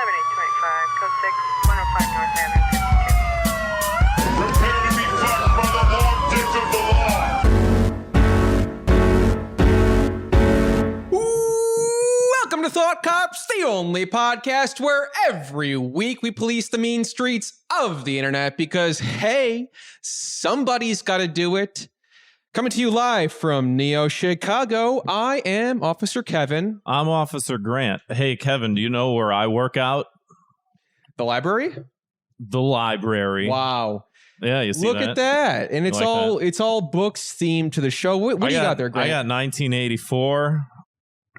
7825, code 6, 105 North Avenue, 52. Prepare to be fucked by the long dick of the law. Welcome to Thought Cops, the only podcast where every week we police the mean streets of the internet because, hey, somebody's got to do it. Coming to you live from Neo Chicago, I am Officer Kevin. I'm Officer Grant. Hey, Kevin, do you know where I work out? The library? The library. Wow. Yeah, you see Look at that. And it's like it's all books themed to the show. What do you got there, Grant? I got 1984.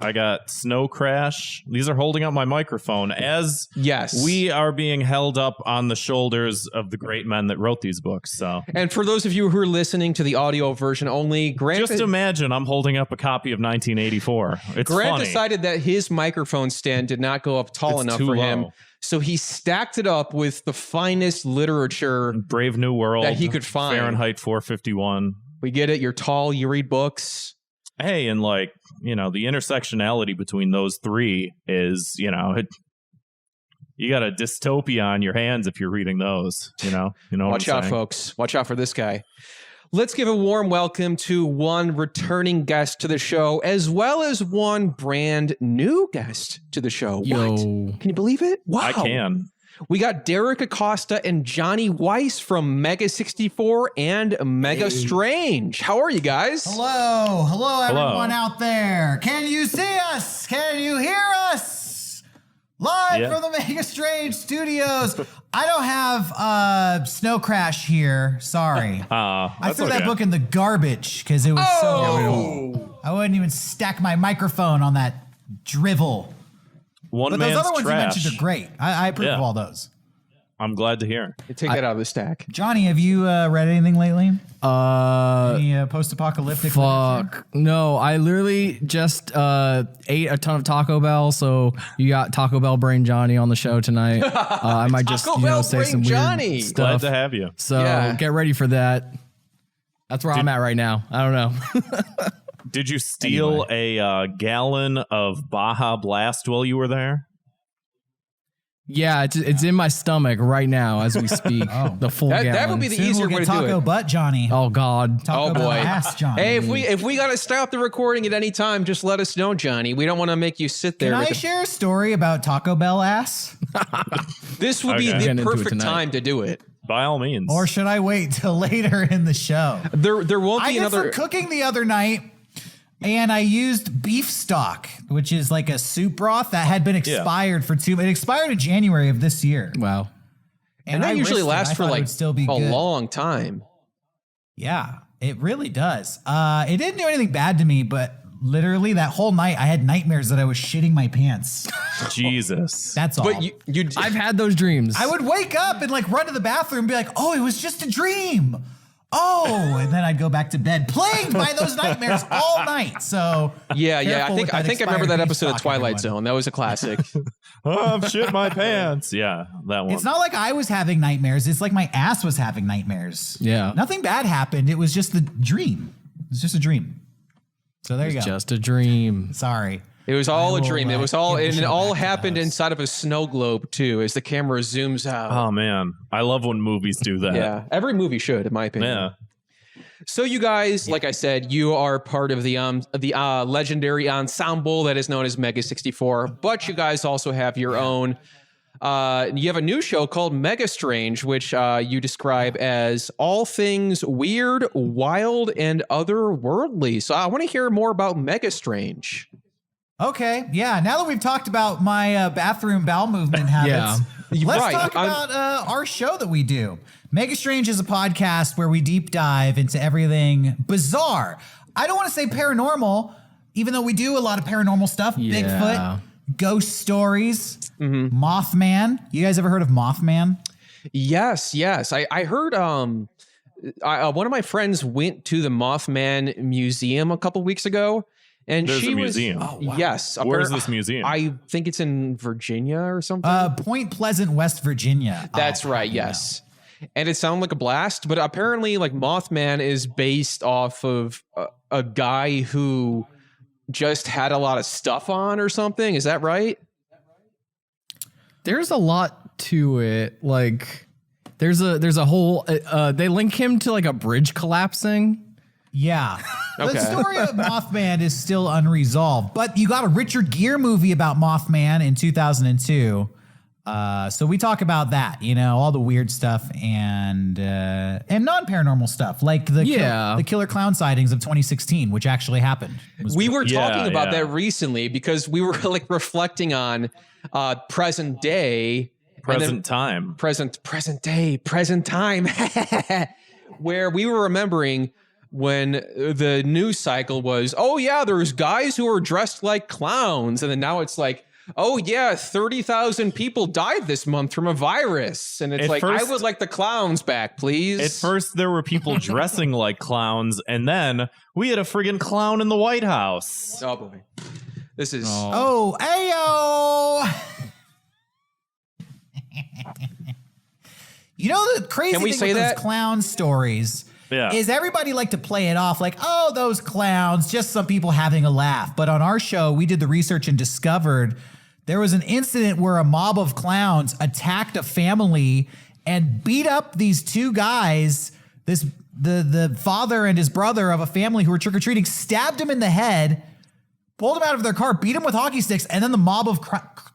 I got Snow Crash. These are holding up my microphone as we are being held up on the shoulders of the great men that wrote these books. So, and for those of you who are listening to the audio version only, Grant just imagine I'm holding up a copy of 1984. It's Grant funny. decided that his microphone stand did not go up tall enough for him. So he stacked it up with the finest literature, Brave New World that he could find. Fahrenheit 451. We get it. You're tall. You read books. Hey, and like, you know, the intersectionality between those three is, you know, you got a dystopia on your hands if you're reading those, you know. Watch out, folks. Watch out for this guy. Let's give a warm welcome to one returning guest to the show, as well as one brand new guest to the show. Yo. What? Can you believe it? Wow. I can. We got Derrick Acosta and Johnny Weiss from Mega 64 and Mega Strange. How are you guys? Hello, everyone out there. Can you see us? Can you hear us? Live from the Mega Strange Studios. I don't have Snow Crash here. Sorry. I threw that book in the garbage because it was so. I wouldn't even stack my microphone on that drivel. But those other ones you mentioned are great. I approve of all those. I'm glad to hear. Take that out of the stack. Johnny, have you read anything lately? Any post-apocalyptic literature? No, I literally just ate a ton of Taco Bell, so you got Taco Bell Brain Johnny on the show tonight. I might just say some weird stuff. Glad to have you. So get ready for that. That's where I'm at right now. I don't know. Did you steal a gallon of Baja Blast while you were there? Yeah, it's in my stomach right now as we speak. The full gallon. That would be the Soon easier we'll way get to do Taco it. Butt Johnny. Oh God. Taco Bell ass Johnny. Hey, if we got to stop the recording at any time, just let us know, Johnny. We don't want to make you sit there. Can I share a story about Taco Bell ass? This would be the perfect time to do it. By all means. Or should I wait till later in the show? There won't be another. I did some cooking the other night. And I used beef stock, which is like a soup broth that had been expired for it expired in January of this year. Wow. And that usually lasts for like a long time. Yeah, it really does. It didn't do anything bad to me, but literally that whole night I had nightmares that I was shitting my pants. Jesus. That's all. But I've had those dreams. I would wake up and like run to the bathroom and be like, oh, it was just a dream. Oh, and then I'd go back to bed plagued by those nightmares all night. So yeah. I think I remember that episode of Twilight Zone. That was a classic. I've shit my pants. Yeah, that one. It's not like I was having nightmares. It's like my ass was having nightmares. Yeah. Nothing bad happened. It was just the dream. It was just a dream. So there you go. Just a dream. Sorry. It was all a dream. It was all, and it all happened inside of a snow globe too, as the camera zooms out. Oh man, I love when movies do that. Yeah, every movie should, in my opinion. Yeah. So you guys, like I said, you are part of the legendary ensemble that is known as Mega 64, but you guys also have your own. You have a new show called Mega Strange, which you describe as all things weird, wild, and otherworldly. So I want to hear more about Mega Strange. Okay, yeah. Now that we've talked about my bathroom bowel movement habits, let's talk about our show that we do. Mega Strange is a podcast where we deep dive into everything bizarre. I don't want to say paranormal, even though we do a lot of paranormal stuff. Yeah. Bigfoot, ghost stories, Mothman. You guys ever heard of Mothman? Yes. I heard one of my friends went to the Mothman Museum a couple weeks ago. And There's a museum. Oh, wow. Yes. Where's this museum? I think it's in Virginia or something. Point Pleasant, West Virginia. That's right. Yes. And it sounded like a blast, but apparently like Mothman is based off of a guy who just had a lot of stuff on or something. Is that right? There's a lot to it. Like, there's a whole. They link him to like a bridge collapsing. Yeah. Okay. The story of Mothman is still unresolved, but you got a Richard Gere movie about Mothman in 2002. So we talk about that, all the weird stuff and non-paranormal stuff, like the killer clown sightings of 2016, which actually happened. We were talking about that recently because we were like reflecting on present day. Present time, where we were remembering when the news cycle was, oh yeah, there's guys who are dressed like clowns. And then now it's like, oh yeah, 30,000 people died this month from a virus. And it's I would like the clowns back, please. At first there were people dressing like clowns. And then we had a friggin' clown in the White House. Oh boy. This is. Oh, ayo. The crazy thing with those clown stories is everybody like to play it off like, oh, those clowns, just some people having a laugh. But on our show, we did the research and discovered there was an incident where a mob of clowns attacked a family and beat up these two guys. The father and his brother of a family who were trick-or-treating stabbed him in the head, pulled him out of their car, beat him with hockey sticks, and then the mob of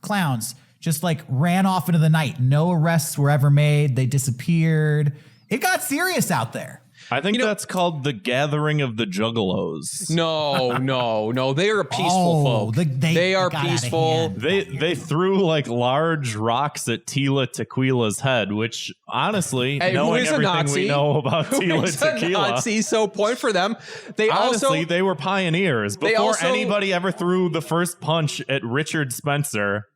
clowns just like ran off into the night. No arrests were ever made. They disappeared. It got serious out there. I think that's called the gathering of the Juggalos. No. They are peaceful folk. They are peaceful. They threw like large rocks at Tila Tequila's head, which honestly, knowing everything we know about Tila Tequila, Nazi, so point for them. They were pioneers. Before anybody ever threw the first punch at Richard Spencer,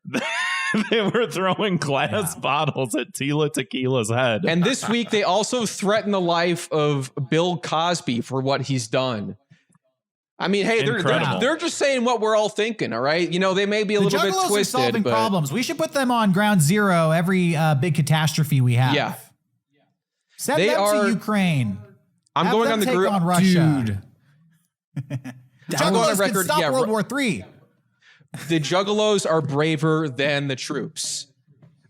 they were throwing glass bottles at Tila Tequila's head. And this week, they also threatened the life of Bill Cosby for what he's done. I mean, hey, they're just saying what we're all thinking, all right? They may be a little bit twisted. Are solving problems. We should put them on ground zero every big catastrophe we have. Yeah. Send them to Ukraine. I'm going on the group. On Russia. Dude. Juggalos can stop World War III. The Juggalos are braver than the troops.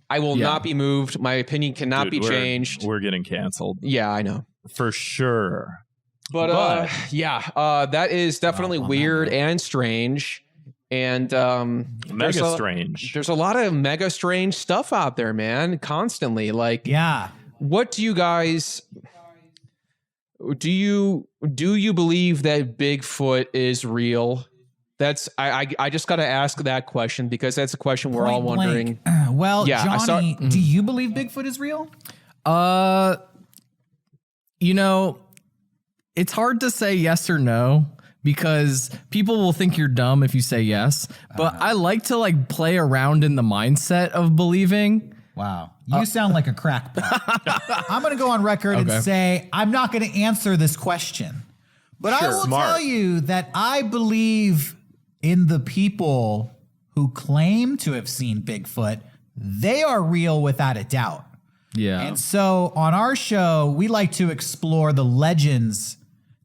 I will not be moved. My opinion cannot be changed. We're getting canceled. Yeah, I know. For sure. But that is definitely weird and strange. And mega strange. There's a lot of mega strange stuff out there, man, constantly. Like, what do you guys... Do you believe that Bigfoot is real? That's I just got to ask that question because that's a question we're all wondering. Well, Johnny, do you believe Bigfoot is real? It's hard to say yes or no because people will think you're dumb if you say yes. But I like to like play around in the mindset of believing. Wow. You sound like a crackpot. I'm going to go on record and say I'm not going to answer this question. But I will tell you that I believe in the people who claim to have seen Bigfoot. They are real without a doubt. Yeah. And so on our show, we like to explore the legends,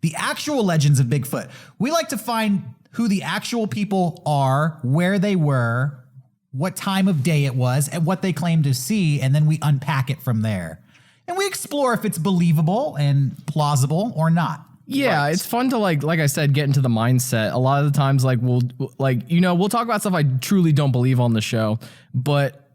the actual legends of Bigfoot. We like to find who the actual people are, where they were, what time of day it was, and what they claim to see, and then we unpack it from there. And we explore if it's believable and plausible or not. Yeah, it's fun to like I said, get into the mindset. A lot of the times, like we'll talk about stuff I truly don't believe on the show, but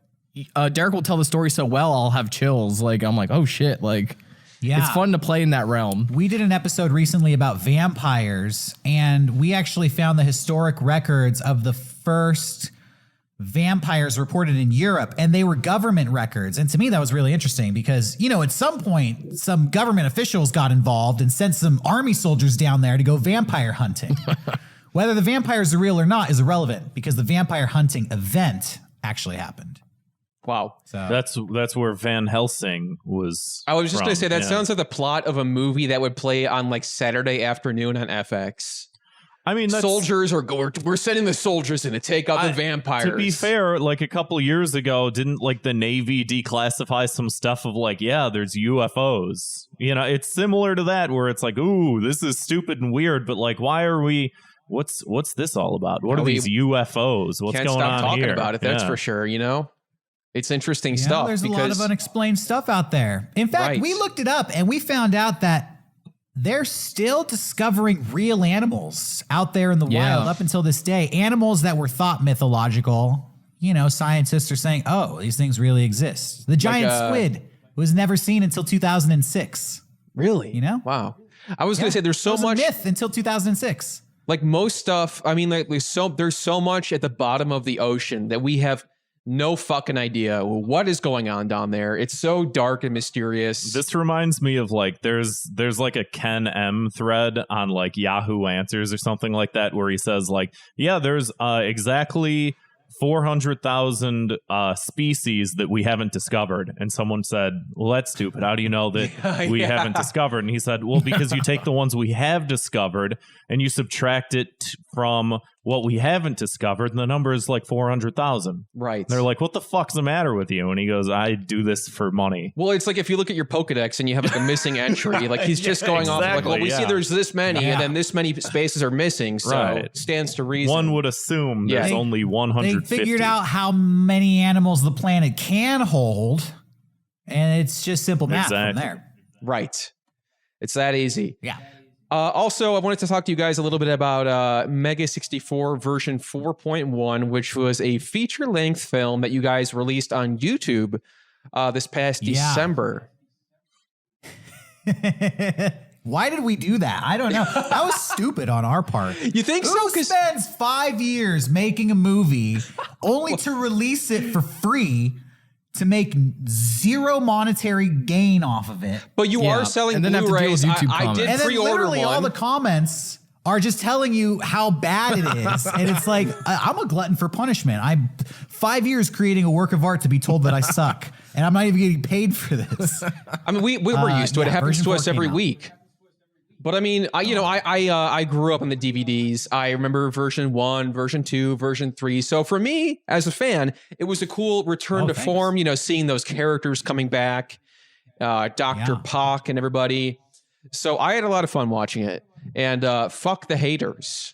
Derrick will tell the story so well, I'll have chills. Like I'm like, oh shit, like it's fun to play in that realm. We did an episode recently about vampires, and we actually found the historic records of the first vampires reported in Europe, and they were government records. And to me, that was really interesting because, at some point, some government officials got involved and sent some army soldiers down there to go vampire hunting. Whether the vampires are real or not is irrelevant because the vampire hunting event actually happened. Wow. So that's where Van Helsing was. I was just going to say that sounds like the plot of a movie that would play on like Saturday afternoon on FX. I mean, we're sending the soldiers in to take out the vampires. To be fair, like a couple years ago, didn't like the Navy declassify some stuff of like, there's UFOs. It's similar to that where it's like, ooh, this is stupid and weird, but like, why are we? What's this all about? What are these UFOs? What's going on here? Can't stop talking about it. That's for sure. It's interesting You know, stuff. there's a lot because of unexplained stuff out there. In fact, Right. we looked it up and we found out that they're still discovering real animals out there in the Yeah. wild up until this day. Animals that were thought mythological. You know, scientists are saying, oh, these things really exist. The giant squid was never seen until 2006. Really? You know? Wow. I was going to say there's so It was much a myth until 2006. like most stuff. I mean, like there's so much at the bottom of the ocean that we have no fucking idea what is going on down there. It's so dark and mysterious. This reminds me of like there's like a Ken M thread on like Yahoo Answers or something like that where he says like, yeah, there's exactly 400,000 species that we haven't discovered. And someone said, well, that's stupid. How do you know that we haven't discovered? And he said, well, because you take the ones we have discovered and you subtract it from what we haven't discovered, and the number is like 400,000. Right. They're like, what the fuck's the matter with you? And he goes, I do this for money. Well, it's like if you look at your Pokedex and you have like a missing entry, like he's just going off like, well, we see there's this many and then this many spaces are missing. So it stands to reason. One would assume there's only 150. They figured out how many animals the planet can hold, and it's just simple math from there. Right. It's that easy. Yeah. Also, I wanted to talk to you guys a little bit about Mega 64 version 4.1, which was a feature-length film that you guys released on YouTube this past December. Why did we do that? I don't know. That was stupid on our part. You think so? Who spends 5 years making a movie only to release it for free to make zero monetary gain off of it? But you are selling and then have to deal with Blu-rays. YouTube I comments. did And then pre-order literally one. all the comments are just telling you how bad it is. And it's like, I'm a glutton for punishment. I'm 5 years creating a work of art to be told that I suck. And I'm not even getting paid for this. I mean, we were used to it. It happens version to 4 us every came out. week. But I mean, I grew up on the DVDs. I remember version 1, version 2, version 3. So for me, as a fan, it was a cool return to form, you know, seeing those characters coming back, Dr. Pock and everybody. So I had a lot of fun watching it. And fuck the haters.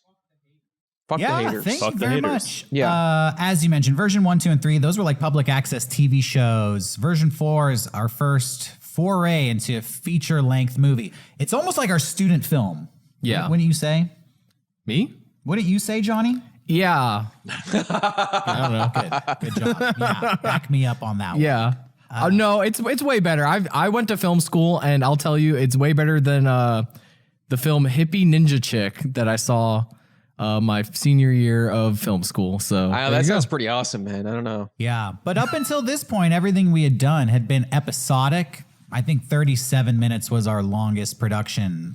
Fuck the haters. Thank Fuck you the very haters. much. Yeah. As you mentioned, version 1, 2, and 3, those were like public access TV shows. Version 4 is our first foray into a feature-length movie. It's almost like our student film. Yeah. Wouldn't you say? Me? Wouldn't you say, Johnny? Yeah. I don't know. Good job. Yeah, back me up on that one. Yeah. No, it's way better. I went to film school, and I'll tell you, it's way better than the film Hippie Ninja Chick that I saw my senior year of film school. So That sounds pretty awesome, man. I don't know. Yeah, but up until this point, everything we had done had been episodic. I think 37 minutes was our longest production.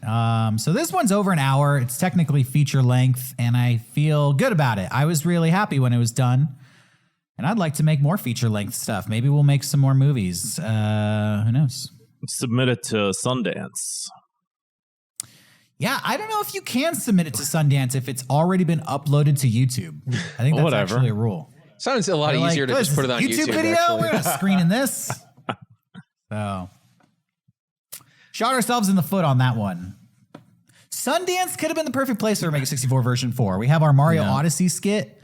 So this one's over an hour. It's technically feature length, and I feel good about it. I was really happy when it was done, and I'd like to make more feature length stuff. Maybe we'll make some more movies. Who knows? Submit it to Sundance. Yeah, I don't know if you can submit it to Sundance if it's already been uploaded to YouTube. I think that's actually a rule. Sounds a lot They're easier like, to just put it on YouTube. video. Actually. We're not screening this. So, shot ourselves in the foot on that one. Sundance could have been the perfect place for Mega 64 version 4. We have our Mario Odyssey skit.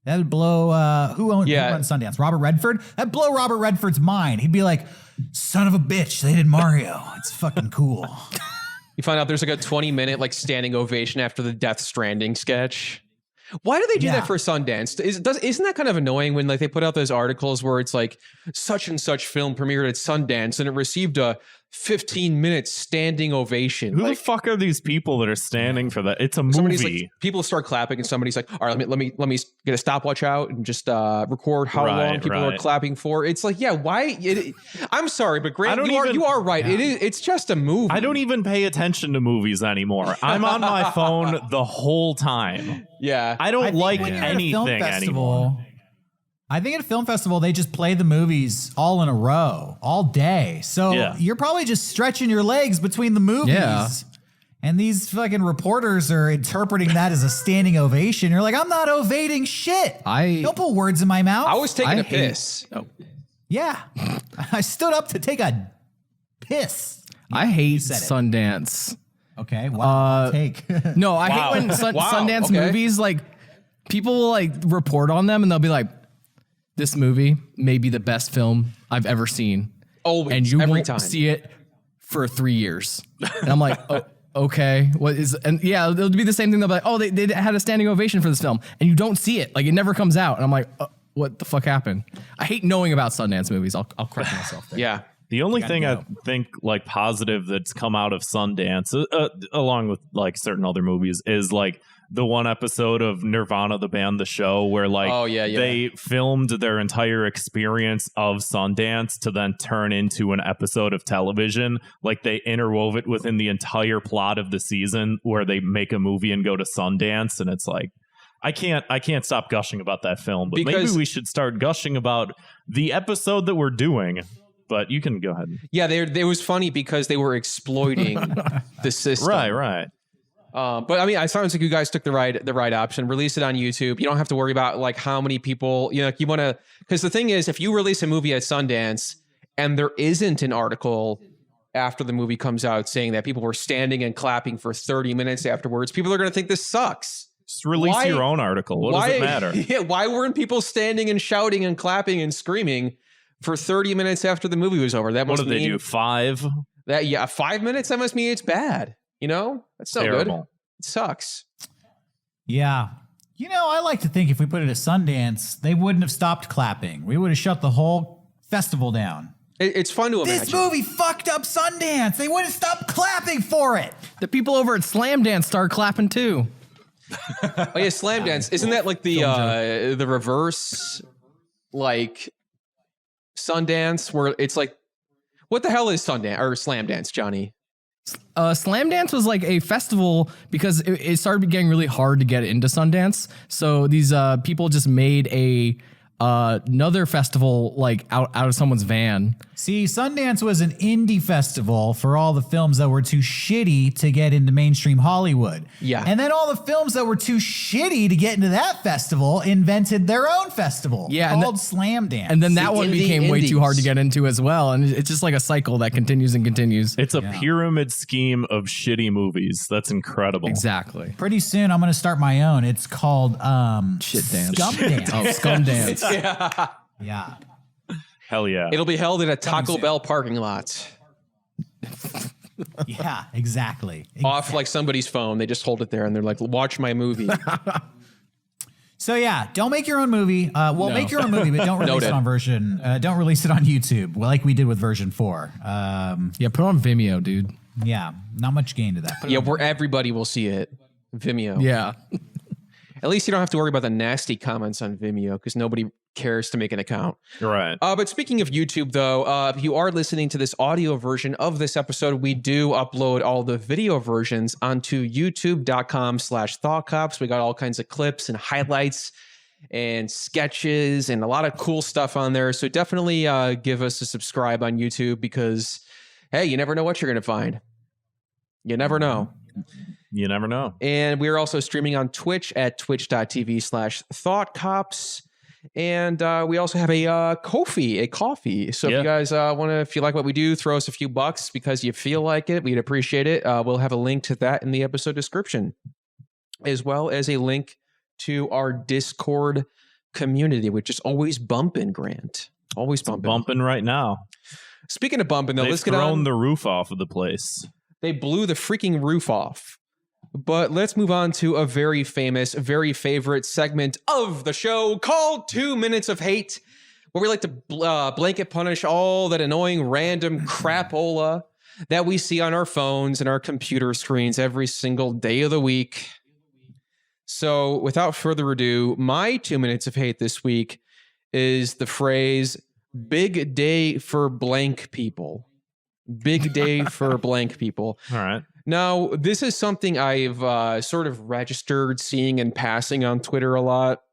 That would blow. Who runs Sundance? Robert Redford. That'd blow Robert Redford's mind. He'd be like, "Son of a bitch, they did Mario. It's fucking cool." You find out there's like a 20-minute like standing ovation after the Death Stranding sketch. Why do they do that for Sundance? Isn't that kind of annoying when like they put out those articles where it's like such and such film premiered at Sundance and it received a 15-minute standing ovation? Who the fuck are these people that are standing for that? It's a movie. Like, people start clapping and somebody's like, all right, let me get a stopwatch out and just record how long people are clapping for. It's like, yeah, why? I'm sorry, but Grant, you are right. It's just a movie. I don't even pay attention to movies anymore. I'm on my phone the whole time. Yeah. I don't like anything anymore. I think at a film festival, they just play the movies all in a row, all day. So you're probably just stretching your legs between the movies. Yeah. And these fucking reporters are interpreting that as a standing ovation. You're like, I'm not ovating shit. Don't put words in my mouth. I was taking a piss. Yeah. I stood up to take a piss. I hate Sundance. Okay. Wow. Take. No, I hate when Sundance movies, like, people will like report on them and they'll be like, this movie may be the best film I've ever seen. Always, and you every won't time. see it for 3 years. And I'm like, oh, okay, what is? And yeah, it'll be the same thing. They'll be like, oh, they had a standing ovation for this film, and you don't see it. Like, it never comes out. And I'm like, what the fuck happened? I hate knowing about Sundance movies. I'll correct myself there. Yeah. The only thing I think like positive that's come out of Sundance, along with like certain other movies, is like the one episode of Nirvana, the band, the show, where like they filmed their entire experience of Sundance to then turn into an episode of television. Like they interwove it within the entire plot of the season, where they make a movie and go to Sundance, and it's like, I can't stop gushing about that film, but maybe we should start gushing about the episode that we're doing. But you can go ahead. Yeah, it was funny because they were exploiting the system. Right. But I mean, it sounds like you guys took the right option. Release it on YouTube. You don't have to worry about like how many people, you know, you want to, because the thing is, if you release a movie at Sundance and there isn't an article after the movie comes out saying that people were standing and clapping for 30 minutes afterwards, people are going to think this sucks. Just release your own article. What does it matter? Yeah, why weren't people standing and shouting and clapping and screaming for 30 minutes after the movie was over? That must what do they do? 5? 5 minutes? That must mean it's bad. You know, that's not good. It sucks. Yeah. You know, I like to think if we put it at Sundance, they wouldn't have stopped clapping. We would have shut the whole festival down. It's fun to imagine. This movie fucked up Sundance. They wouldn't stop clapping for it. The people over at Slam Dance started clapping too. Oh yeah, Slam Dance. Isn't that like the reverse, like Sundance, where it's like, what the hell is Sundance or Slam Dance, Johnny? Slam Dance was like a festival because it started getting really hard to get into Sundance. So these people just made another festival like out of someone's van. See, Sundance was an indie festival for all the films that were too shitty to get into mainstream Hollywood. Yeah. And then all the films that were too shitty to get into that festival invented their own festival called Slam Dance. And then that one became way too hard to get into as well. And it's just like a cycle that continues and continues. It's a pyramid scheme of shitty movies. That's incredible. Exactly. Pretty soon I'm going to start my own. It's called Shit Dance. Scum Dance. Oh, Scum Dance. Yeah. Hell yeah. It'll be held in a Taco Bell parking lot. Yeah, exactly. Off like somebody's phone. They just hold it there and they're like, watch my movie. So yeah, don't make your own movie. Make your own movie, but don't release it on version. Don't release it on YouTube, like we did with version 4. Yeah, put it on Vimeo, dude. Yeah, not much gain to that. Yeah, where everybody will see it. Vimeo. Yeah. At least you don't have to worry about the nasty comments on Vimeo because nobody cares to make an account. Right. But speaking of YouTube, though, if you are listening to this audio version of this episode, we do upload all the video versions onto youtube.com/thoughtcops. We got all kinds of clips and highlights and sketches and a lot of cool stuff on there. So definitely give us a subscribe on YouTube because, hey, you never know what you're going to find. You never know. You never know. And we're also streaming on Twitch at twitch.tv/thoughtcops. And we also have a coffee. So if you guys if you like what we do, throw us a few bucks because you feel like it. We'd appreciate it. We'll have a link to that in the episode description, as well as a link to our Discord community, which is always bumping, Grant. Always bumping. Bumping right now. Speaking of bumping, though, let's get on. They've thrown the roof off of the place. They blew the freaking roof off. But let's move on to a very famous, very favorite segment of the show called 2 Minutes of Hate, where we like to blanket punish all that annoying random crapola that we see on our phones and our computer screens every single day of the week. So without further ado, my 2 minutes of hate this week is the phrase, big day for blank people. Big day for blank people. All right. Now, this is something I've sort of registered seeing and passing on Twitter a lot.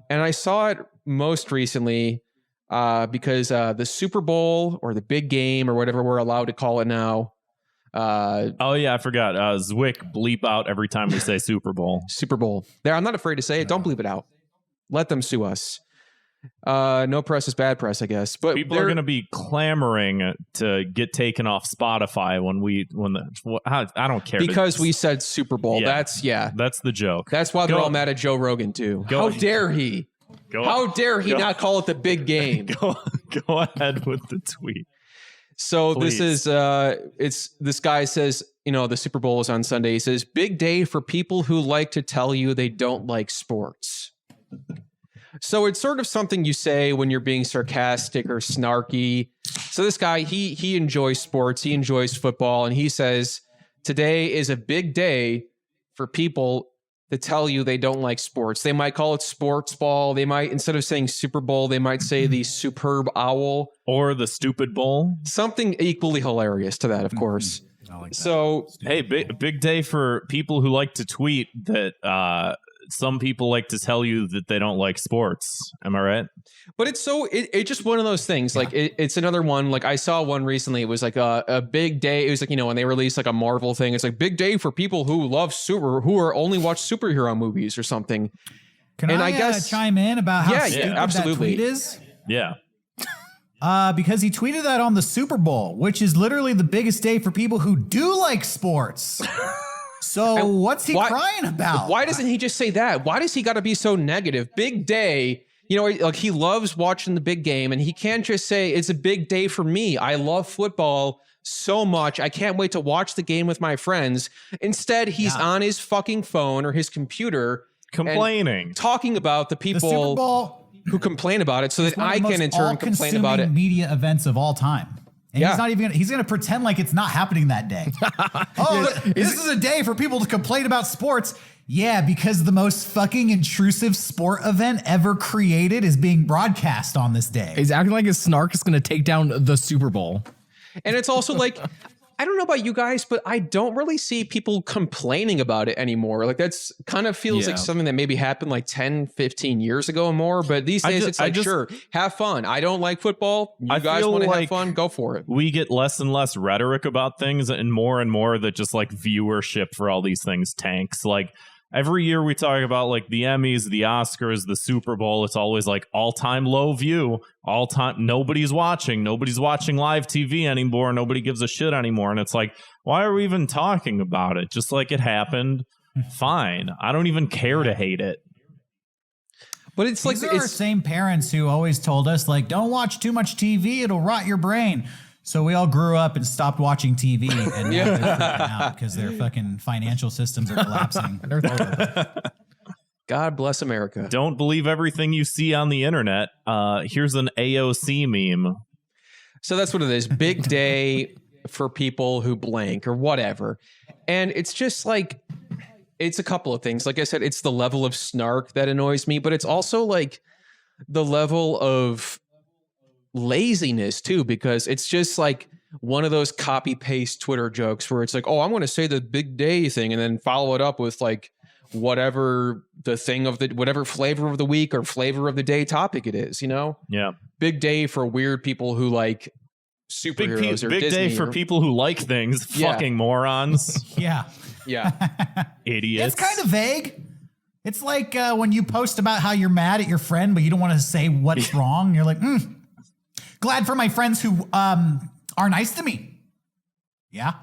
And I saw it most recently because the Super Bowl or the big game or whatever we're allowed to call it now. Oh, yeah, I forgot. Zwick bleep out every time we say Super Bowl. Super Bowl. There, I'm not afraid to say it. Don't bleep it out. Let them sue us. No press is bad press, I guess. But people are going to be clamoring to get taken off Spotify I don't care because we said Super Bowl. Yeah, that's the joke. That's That's why they're all mad at Joe Rogan too. How dare he? How dare he not call it the big game? Go ahead with the tweet. So Please. this is this guy says, the Super Bowl is on Sunday. He says, big day for people who like to tell you they don't like sports. So it's sort of something you say when you're being sarcastic or snarky. So this guy, he enjoys sports. He enjoys football. And he says, today is a big day for people to tell you they don't like sports. They might call it sports ball. They might, instead of saying Super Bowl, they might say the superb owl. Or the stupid bowl. Something equally hilarious to that, of course. I like that. So, Hey, big day for people who like to tweet that some people like to tell you that they don't like sports. Am I right? but it's just one of those things. Like it's another one. Like I saw one recently. It was like a big day. It was like, when they released like a Marvel thing, it's like big day for people who love who are only watch superhero movies or something. Can I guess chime in about how stupid absolutely. that tweet is? Yeah. Because he tweeted that on the Super Bowl, which is literally the biggest day for people who do like sports. So what's he crying about? Why doesn't he just say that? Why does he got to be so negative? Big day. Like he loves watching the big game, and he can't just say it's a big day for me. I love football so much. I can't wait to watch the game with my friends. Instead, he's on his fucking phone or his computer complaining, talking about the people the Super Bowl who complain about it so that I can in turn complain about it. Media events of all time. And he's not even he's going to pretend like it's not happening that day. This is a day for people to complain about sports. Yeah, because the most fucking intrusive sport event ever created is being broadcast on this day. He's acting like his snark is going to take down the Super Bowl. And it's also like, I don't know about you guys, but I don't really see people complaining about it anymore. Like that's kind of feels like something that maybe happened like 10, 15 years ago or more. But these days it's like, sure, have fun. I don't like football. You guys want to have fun? Go for it. We get less and less rhetoric about things and more that just like viewership for all these things tanks. Like every year we talk about like the Emmys, the Oscars, the Super Bowl. It's always like all-time low view, all-time. Nobody's watching live TV anymore. Nobody gives a shit anymore. And it's like, why are we even talking about it? Just like it happened. Fine. I don't even care to hate it. But it's These like are our same parents who always told us like, don't watch too much TV. It'll rot your brain. So we all grew up and stopped watching TV, and now they're freaking out because their fucking financial systems are collapsing. God bless America. Don't believe everything you see on the internet. Here's an AOC meme. So that's what it is. Big day for people who blank or whatever. And it's just like, it's a couple of things. Like I said, it's the level of snark that annoys me, but it's also like the level of laziness too, because it's just like one of those copy paste Twitter jokes where it's like, oh, I'm going to say the big day thing and then follow it up with like whatever the thing of the whatever flavor of the week or flavor of the day topic it is, Yeah. Big day for weird people who like superheroes or big Disney day for people who like things. Fucking morons. Yeah. Idiots. It's kind of vague. It's like when you post about how you're mad at your friend, but you don't want to say what's wrong. You're like, glad for my friends who are nice to me. Yeah.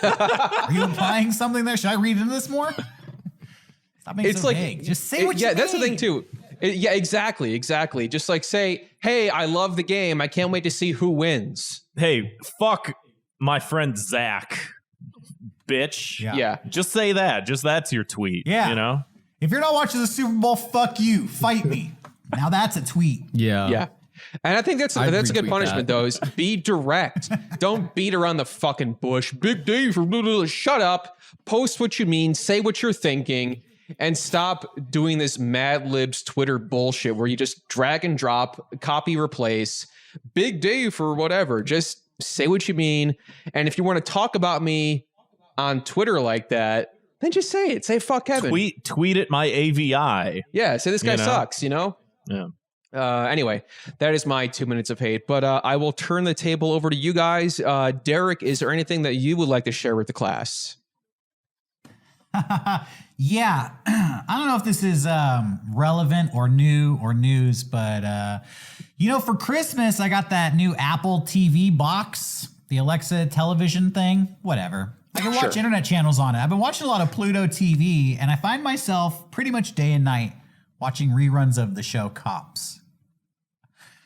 Are you implying something there? Should I read into this more? Stop being so vague. Just say what you mean. Yeah, that's the thing too. Yeah, exactly. Just like say, hey, I love the game. I can't wait to see who wins. Hey, fuck my friend Zach, bitch. Yeah. Just say that. Just that's your tweet. Yeah. If you're not watching the Super Bowl, fuck you. Fight me. Now that's a tweet. Yeah. And I think that's a good punishment, though, is be direct. Don't beat around the fucking bush. Big day for blah, blah, blah. Shut up. Post what you mean. Say what you're thinking. And stop doing this Mad Libs Twitter bullshit where you just drag and drop, copy, replace. Big day for whatever. Just say what you mean. And if you want to talk about me on Twitter like that, then just say it. Say fuck Kevin. Tweet at my AVI. Yeah. Say this guy sucks, Yeah. Anyway, that is my 2 minutes of hate, but I will turn the table over to you guys. Derrick, is there anything that you would like to share with the class? Yeah. I don't know if this is relevant or new or news, but for Christmas, I got that new Apple TV box, the Alexa television thing, whatever. I can watch internet channels on it. I've been watching a lot of Pluto TV, and I find myself pretty much day and night watching reruns of the show Cops.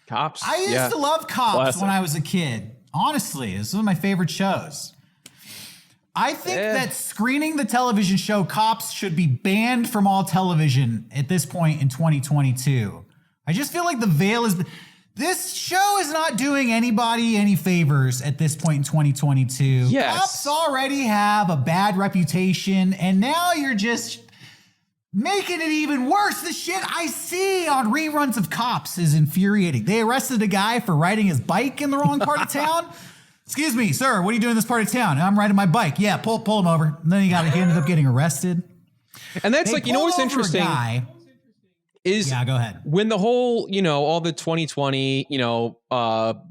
Cops. I used to love Cops Classic. when I was a kid. Honestly, it's one of my favorite shows. I think that screening the television show Cops should be banned from all television at this point in 2022. I just feel like the veil is... This show is not doing anybody any favors at this point in 2022. Yes. Cops already have a bad reputation, and now you're just making it even worse. The shit I see on reruns of Cops is infuriating. They arrested a guy for riding his bike in the wrong part of town. Excuse me, sir, what are you doing in this part of town? I'm riding my bike. Yeah, pull him over. And then he ended up getting arrested. And that's They like, you know what's pulled over a interesting guy. is Yeah, go ahead. when the whole, all the 2020,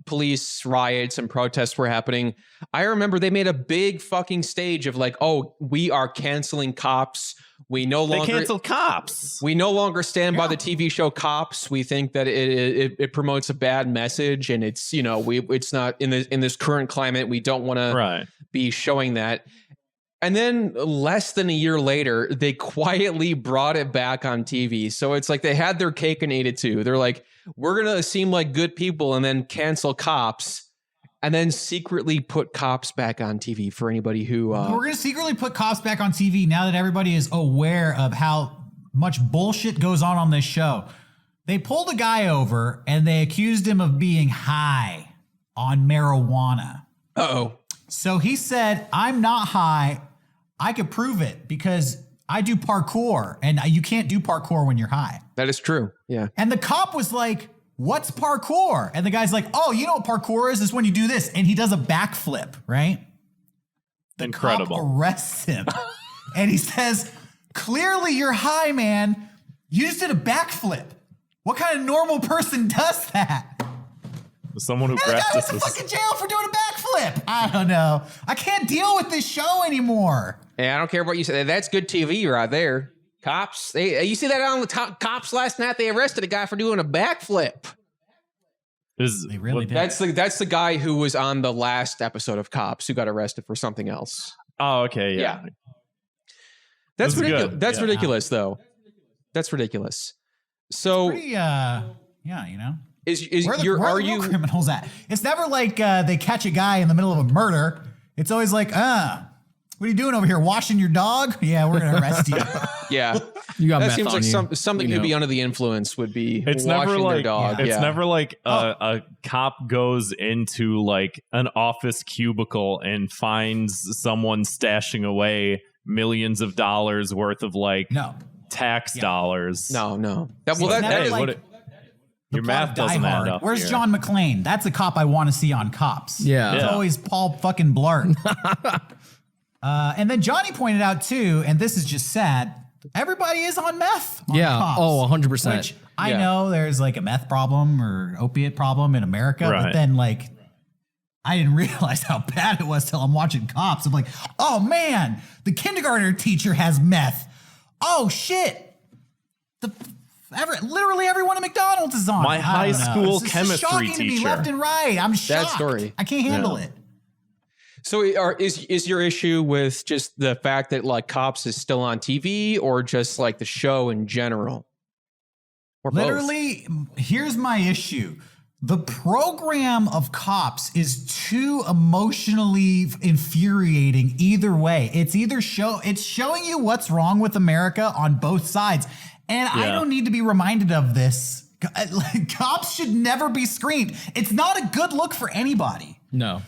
police riots and protests were happening. I remember they made a big fucking stage of like, oh, we are canceling Cops. We no They longer canceled Cops. We no longer stand by the TV show Cops. We think that it promotes a bad message, and it's it's not in this current climate. We don't want to be showing that. And then less than a year later, they quietly brought it back on TV. So it's like they had their cake and ate it too. They're like, we're gonna seem like good people and then cancel Cops, and then secretly put Cops back on TV for anybody who We're going to secretly put Cops back on TV now that everybody is aware of how much bullshit goes on this show. They pulled a guy over and they accused him of being high on marijuana. Uh-oh. So he said, I'm not high. I could prove it because I do parkour, and you can't do parkour when you're high. That is true. Yeah. And the cop was like, what's parkour? And the guy's like, oh, you know what parkour is? It's when you do this. And he does a backflip, right? The Incredible. cop arrests him. And he says, clearly you're high, man. You just did a backflip. What kind of normal person does that? Someone who And the guy went to practices. fucking jail for doing a backflip. I don't know. I can't deal with this show anymore. Hey, I don't care what you say. That's good TV right there. Cops. You see that on the Cops last night? They arrested a guy for doing a backflip. They really did. That's the guy who was on the last episode of Cops who got arrested for something else. Oh, okay, yeah. That's This is ridiculous. good. That's Yeah. ridiculous, though. That's ridiculous. So Pretty, yeah, you know. is Where your the are real you criminals at? It's never like they catch a guy in the middle of a murder. It's always like, what are you doing over here? Washing your dog? Yeah, we're gonna arrest you. yeah. You got That meth seems on like you. something You you'd know. be under the influence would be It's washing never like their dog. it's yeah. never like a cop goes into like an office cubicle and finds someone stashing away millions of dollars worth of like No. tax dollars. No. It's never hey, like what it- the your plot math of Die doesn't add Hard. up. Where's here. John McClane? That's a cop I want to see on Cops. Yeah. It's Yeah. always Paul fucking Blart. And then Johnny pointed out too, and this is just sad, everybody is on meth on Yeah. Cops. Oh, 100%. Which I Yeah. know there's like a meth problem or opiate problem in America, but Right. then like I didn't realize how bad it was till I'm watching Cops. I'm like, oh man, the kindergartner teacher has meth. Oh shit. Literally everyone at McDonald's is on. My it. I high don't know. school It's just chemistry shocking to me teacher. left and right. I'm shocked. story. I can't handle it. So is your issue with just the fact that like Cops is still on TV, or just like the show in general? Or both? Literally, here's my issue. The program of Cops is too emotionally infuriating either way. It's showing you what's wrong with America on both sides. And I don't need to be reminded of this. Cops should never be screened. It's not a good look for anybody. No.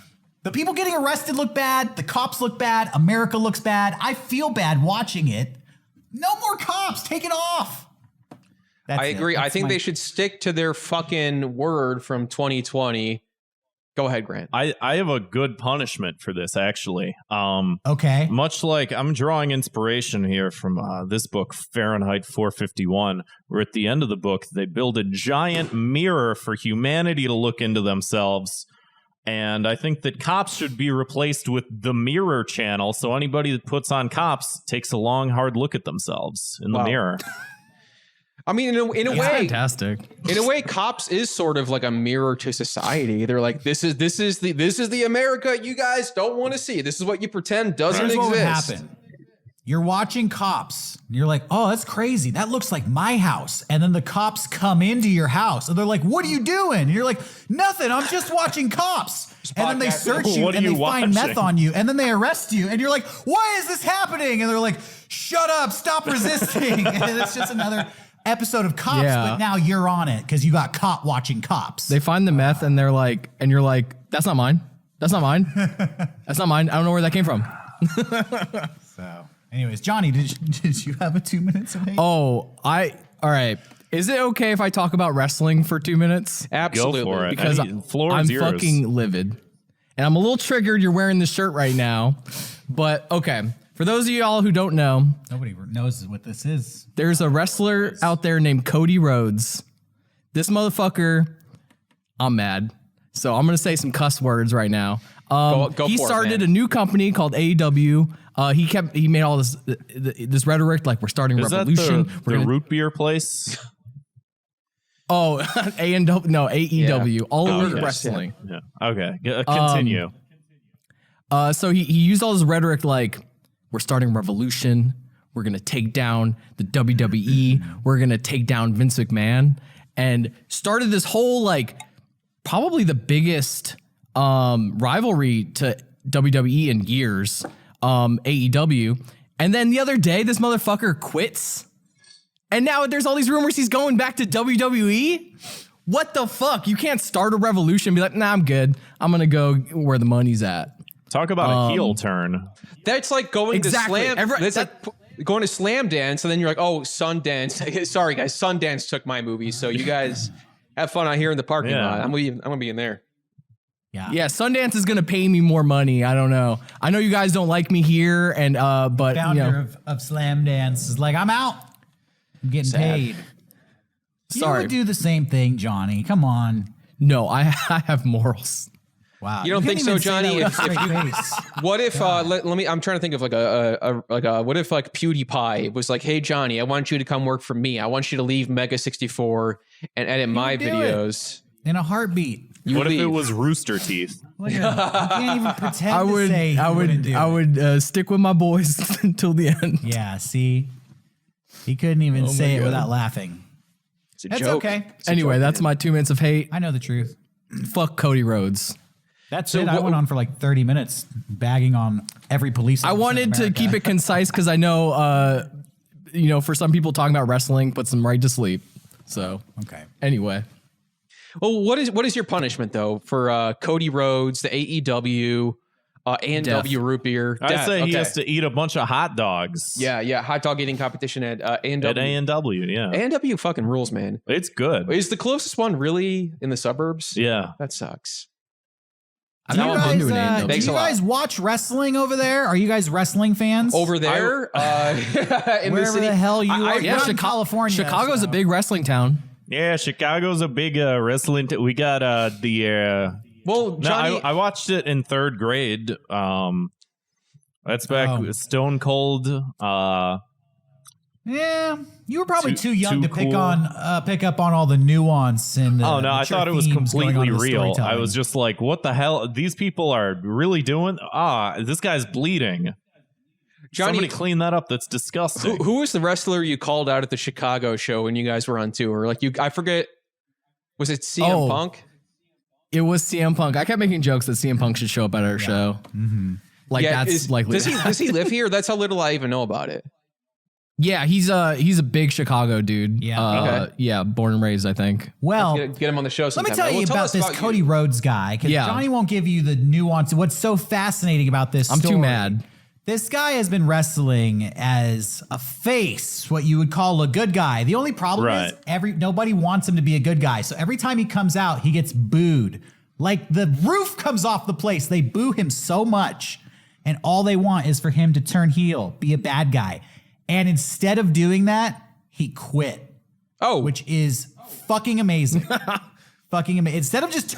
The people getting arrested look bad. The cops look bad. America looks bad. I feel bad watching it. No more Cops. Take it off. That's I it. agree. I That's think my- they should stick to their fucking word from 2020. Go ahead, Grant. I have a good punishment for this actually. Okay. Much like I'm drawing inspiration here from this book, Fahrenheit 451, where at the end of the book, they build a giant mirror for humanity to look into themselves. And I think that Cops should be replaced with the Mirror channel. So anybody that puts on Cops takes a long, hard look at themselves in the Wow. mirror. I mean, in a That's way, fantastic. in a way, Cops is sort of like a mirror to society. They're like, this is the America you guys don't want to see. This is what you pretend doesn't Here's what would exist. happen. You're watching Cops. And you're like, oh, that's crazy. That looks like my house. And then the cops come into your house and they're like, what are you doing? And you're like, nothing. I'm just watching Cops. And then they search you What are and you they find watching? meth on you. And then they arrest you. And you're like, why is this happening? And they're like, shut up. Stop resisting. And it's just another episode of Cops. Yeah. But now you're on it because you got caught watching Cops. They find the meth and they're like, and you're like, that's not mine. That's not mine. That's not mine. I don't know where that came from. So, anyways, Johnny, did you have a 2 minutes of hate? Oh, all right. Is it okay if I talk about wrestling for 2 minutes? Absolutely. Go for it. Because Floor I'm is yours. fucking livid. And I'm a little triggered you're wearing this shirt right now. But okay, for those of y'all who don't know, Nobody knows what this is. there's a wrestler out there named Cody Rhodes. This motherfucker, I'm mad. So I'm going to say some cuss words right now. Go He for it, started man. a new company called AEW. He made all this rhetoric like we're starting a Is that revolution. the root beer place? Oh, AEW, All Elite yes, Wrestling. Yeah. Okay. Continue. So he used all this rhetoric like we're starting a revolution. We're gonna take down the WWE. We're gonna take down Vince McMahon, and started this whole like probably the biggest rivalry to WWE in years, AEW. And then the other day, this motherfucker quits. And now there's all these rumors he's going back to WWE. What the fuck? You can't start a revolution and be like, nah, I'm good. I'm going to go where the money's at. Talk about a heel turn. That's like going Exactly. to Slam. That's like going to Slam Dance, and then you're like, oh, Sundance. Sorry, guys. Sundance took my movie, so you guys have fun out here in the parking Yeah. lot. I'm gonna be in there. Yeah, Sundance is going to pay me more money. I don't know. I know you guys don't like me here, and but Founder you know, of Slam Dance is like, I'm out. I'm getting paid. sorry. You would do the same thing, Johnny. Come on. No, I have morals. Wow. You don't think couldn't so, even say Johnny? that with a straight face. What if let me? I'm trying to think of like what if like PewDiePie was like, hey Johnny, I want you to come work for me. I want you to leave Mega 64 and edit my would do videos. In a heartbeat. You What if it leave. was Rooster Teeth? Look at him. You can't even pretend I to would, say he wouldn't do I it. would stick with my boys until the end. Yeah, see? He couldn't even say it God. without laughing. It's a That's joke. okay. Anyway, that's my 2 minutes of hate. I know the truth. Fuck Cody Rhodes. That's So it. I what- went on for like 30 minutes bagging on every police I officer in wanted to America. keep it concise because I know, for some people talking about wrestling puts them right to sleep. So Okay. anyway, Well, what is your punishment though for Cody Rhodes, the AEW, A&W root beer? I say he has to eat a bunch of hot dogs. Yeah, hot dog eating competition at A&W. At A&W, yeah. A&W fucking rules, man. It's good. Is the closest one really in the suburbs? Yeah. That sucks. I've Do you never been to an guys, AEW. do Thanks you a lot. guys watch wrestling over there? Are you guys wrestling fans? Over there, in the Wherever city. the hell you are. Yeah, You're in California. Chicago's so- a big wrestling town. Yeah, Chicago's a big wrestling. We got Well, No, Johnny, I watched it in third grade. That's back Oh. Stone Cold. Yeah, you were probably too young too to pick cool. up on all the nuance and. Oh no, the I thought it was themes going completely on in the real. I storytelling. was just like, what the hell? These people are really doing? This guy's bleeding. Johnny, Somebody clean that up. That's disgusting. who was the wrestler you called out at the Chicago show when you guys were on tour? Like I forget. Was it CM Oh. Punk? It was CM Punk. I kept making jokes that CM Punk should show up at our show. Mm-hmm. Like that's likely. Does he live here? That's how little I even know about it. Yeah, he's a big Chicago dude. Yeah. Okay. Yeah, born and raised, I think. Well, Get him on the show let sometime. me tell Well, you about us this Cody Rhodes guy, because Yeah. Johnny won't give you the nuance. What's so fascinating about this I'm story? too mad. This guy has been wrestling as a face, what you would call a good guy. The only problem is nobody wants him to be a good guy. So every time he comes out, he gets booed. Like the roof comes off the place. They boo him so much. And all they want is for him to turn heel, be a bad guy. And instead of doing that, he quit. Oh, Which is fucking amazing. Fucking amazing. Instead of just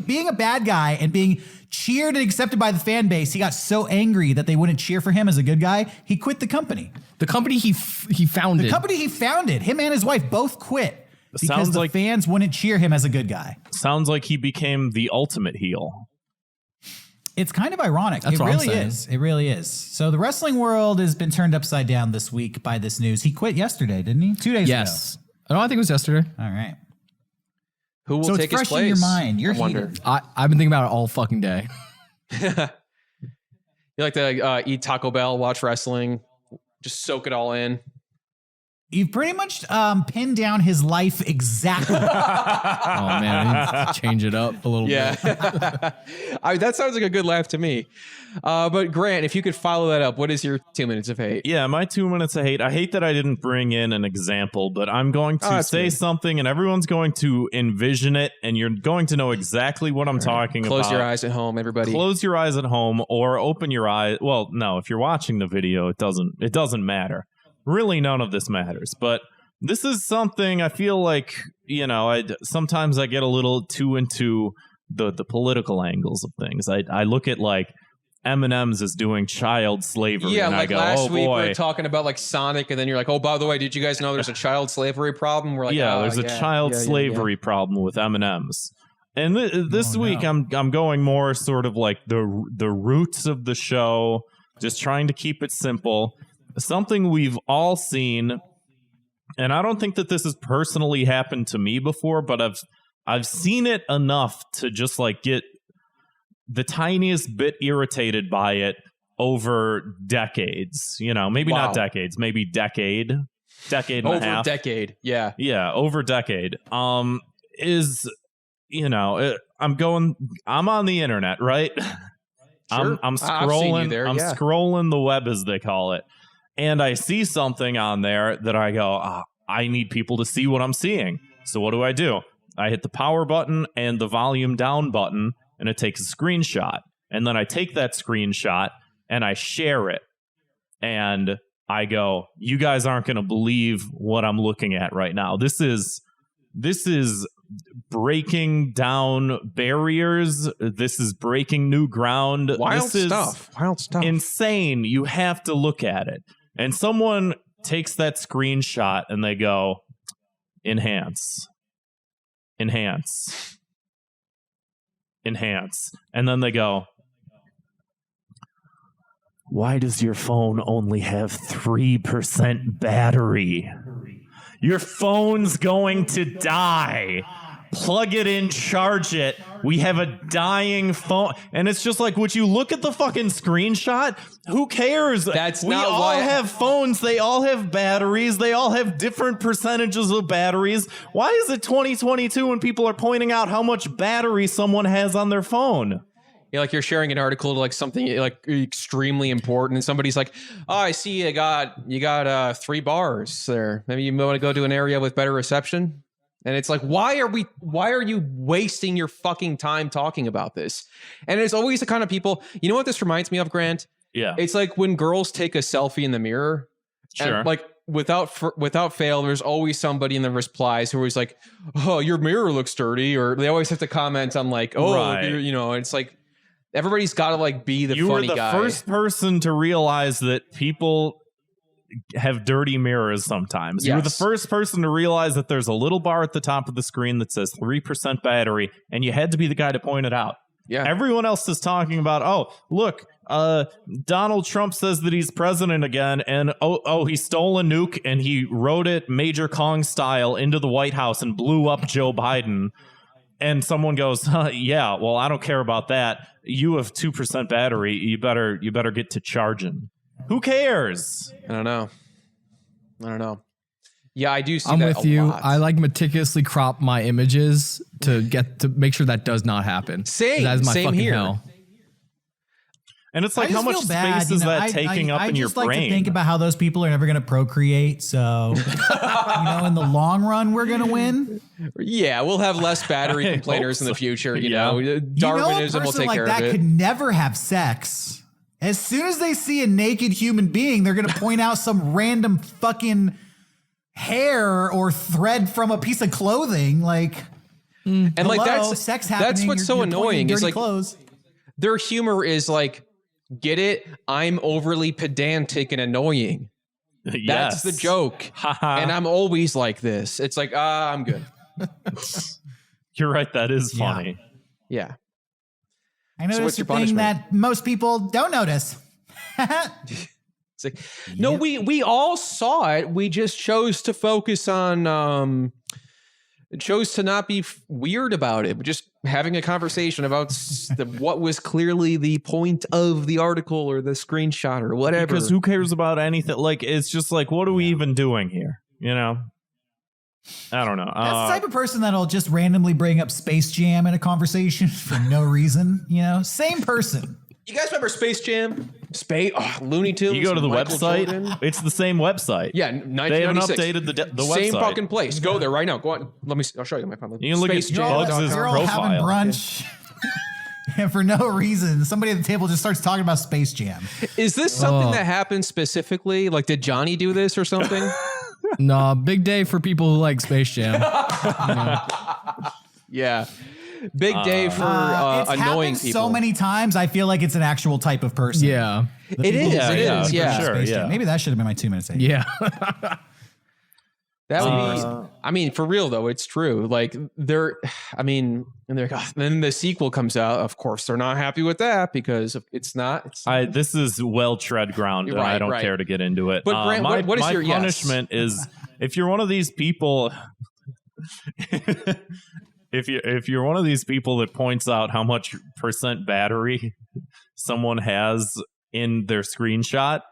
being a bad guy and being cheered and accepted by the fan base, he got so angry that they wouldn't cheer for him as a good guy, he quit the company. The company he founded. The company he founded, him and his wife both quit because Sounds the like- fans wouldn't cheer him as a good guy. Sounds like he became the ultimate heel. It's kind of ironic. That's It what I'm really saying. is. It really is. So the wrestling world has been turned upside down this week by this news. He quit yesterday, didn't he? 2 days ago. Yes. No, I think it was yesterday. All right. Who will So it's take his fresh place? in your mind. You're I wonder. heated. I've been thinking about it all fucking day. You like to eat Taco Bell, watch wrestling, just soak it all in. You've pretty much pinned down his life exactly. Oh man, I need to change it up a little bit. Yeah. That sounds like a good laugh to me. But Grant, if you could follow that up, what is your 2 minutes of hate? Yeah, my 2 minutes of hate. I hate that I didn't bring in an example, but I'm going to say good. something and everyone's going to envision it and you're going to know exactly what I'm talking about. Close your eyes at home, everybody. Close your eyes at home or open your eyes. Well, no, if you're watching the video, it doesn't matter. Really, none of this matters. But this is something I feel like, sometimes I get a little too into the political angles of things. I look at like M&M's as doing child slavery. Yeah, and like I go, last oh, week we boy. were talking about like Sonic, and then you're like, oh, by the way, did you guys know there's a child slavery problem? We're like, yeah, oh, there's a yeah, child yeah, yeah, slavery problem with M&M's. And this week I'm going more sort of like the roots of the show, just trying to keep it simple. Something we've all seen, and I don't think that this has personally happened to me before, but I've seen it enough to just like get the tiniest bit irritated by it over decades. Maybe not decades, maybe decade and a half. Over decade, yeah. Yeah, over decade. I'm on the internet, right? Sure. I'm I've seen you scrolling. there, I'm yeah. scrolling the web, as they call it, and I see something on there that I go, I need people to see what I'm seeing. So what do? I hit the power button and the volume down button, and it takes a screenshot. And then I take that screenshot and I share it, and I go, you guys aren't going to believe what I'm looking at right now. This is breaking down barriers. This is breaking new ground. Wild stuff. Insane. You have to look at it. And someone takes that screenshot and they go, enhance. And then they go, why does your phone only have 3% battery? Your phone's going to die. Plug it in, charge it. We have a dying phone. And it's just like, would you look at the fucking screenshot? Who cares? That's we not all why- have phones. They all have batteries. They all have different percentages of batteries. Why is it 2022 when people are pointing out how much battery someone has on their phone? Yeah, like you're sharing an article to like something like extremely important, and somebody's like, "Oh, I see you got 3 bars there. Maybe you want to go to an area with better reception." And it's like, why are you wasting your fucking time talking about this? And it's always the kind of people. You know what this reminds me of, Grant? Yeah, It's like when girls take a selfie in the mirror. sure. And like without fail, there's always somebody in the replies who is like, "Oh, your mirror looks dirty," or they always have to comment on like, "Oh, Right. It's like. Everybody's got to like be the You were funny the guy. first person to realize that people have dirty mirrors sometimes. You were the Yes. first person to realize that there's a little bar at the top of the screen that says 3% battery, and you had to be the guy to point it out. Yeah. Everyone else is talking about, oh, look, Donald Trump says that he's president again, and he stole a nuke and he rode it Major Kong style into the White House and blew up Joe Biden. And someone goes, yeah, well, I don't care about that. You have 2% battery. You better get to charging. Who cares? I don't know. Yeah, I do see I'm that with a you. lot. I like meticulously crop my images to make sure that does not happen. Same. That is my Same fucking here. hell. And it's like, I how just much feel space bad, is that taking up I in your just like brain? to think about how those people are never going to procreate. So, in the long run, we're going to win. Yeah, we'll have less battery I complainers in hope the so. future. Yeah. Darwinism a will person take like care that of it. could never have sex. As soon as they see a naked human being, they're going to point out some random fucking hair or thread from a piece of clothing. Like, And like hello, that's sex happening. That's what's so you're pointing annoying. Is dirty like clothes. their humor is like, get it? I'm overly pedantic and annoying. That's Yes. the joke. And I'm always like this. It's like, I'm good. You're right. That is funny. Yeah. I noticed what's the your thing punishment? that most people don't notice. It's like, no, we all saw it. We just chose to focus on, chose to not be weird about it. We're just having a conversation about what was clearly the point of the article or the screenshot or whatever. Because who cares about anything? Like, it's just like, what are we even doing here? You know? I don't know. That's the type of person that'll just randomly bring up Space Jam in a conversation for no reason. You know, same person. You guys remember Space Jam? Looney Tunes. You go to the Michael website. Jordan? It's the same website. Yeah, They haven't 1996. updated the website. Same fucking place. Go there right now. Go on. Let me. I'll show you my phone. You can look at Bugs' You're all having profile. brunch. And for no reason, somebody at the table just starts talking about Space Jam. Is this something that happened specifically? Like, did Johnny do this or something? No, big day for people who like Space Jam. Yeah. Big day for It's annoying happened people. so many times. I feel like it's an actual type of person. Yeah. It is. Yeah, It yeah, is. for Yeah. sure. Space yeah. Jam. Maybe that should have been my 2 minutes. Yeah. That would be. I mean, for real though, it's true. Like they're. I mean, and they're. Then the sequel comes out. Of course, they're not happy with that because it's not. It's, This is well tread ground, and Right, I don't right. care to get into it. But Grant, my what is my your yes? punishment is if you're one of these people. If you're one of these people that points out how much percent battery someone has in their screenshot,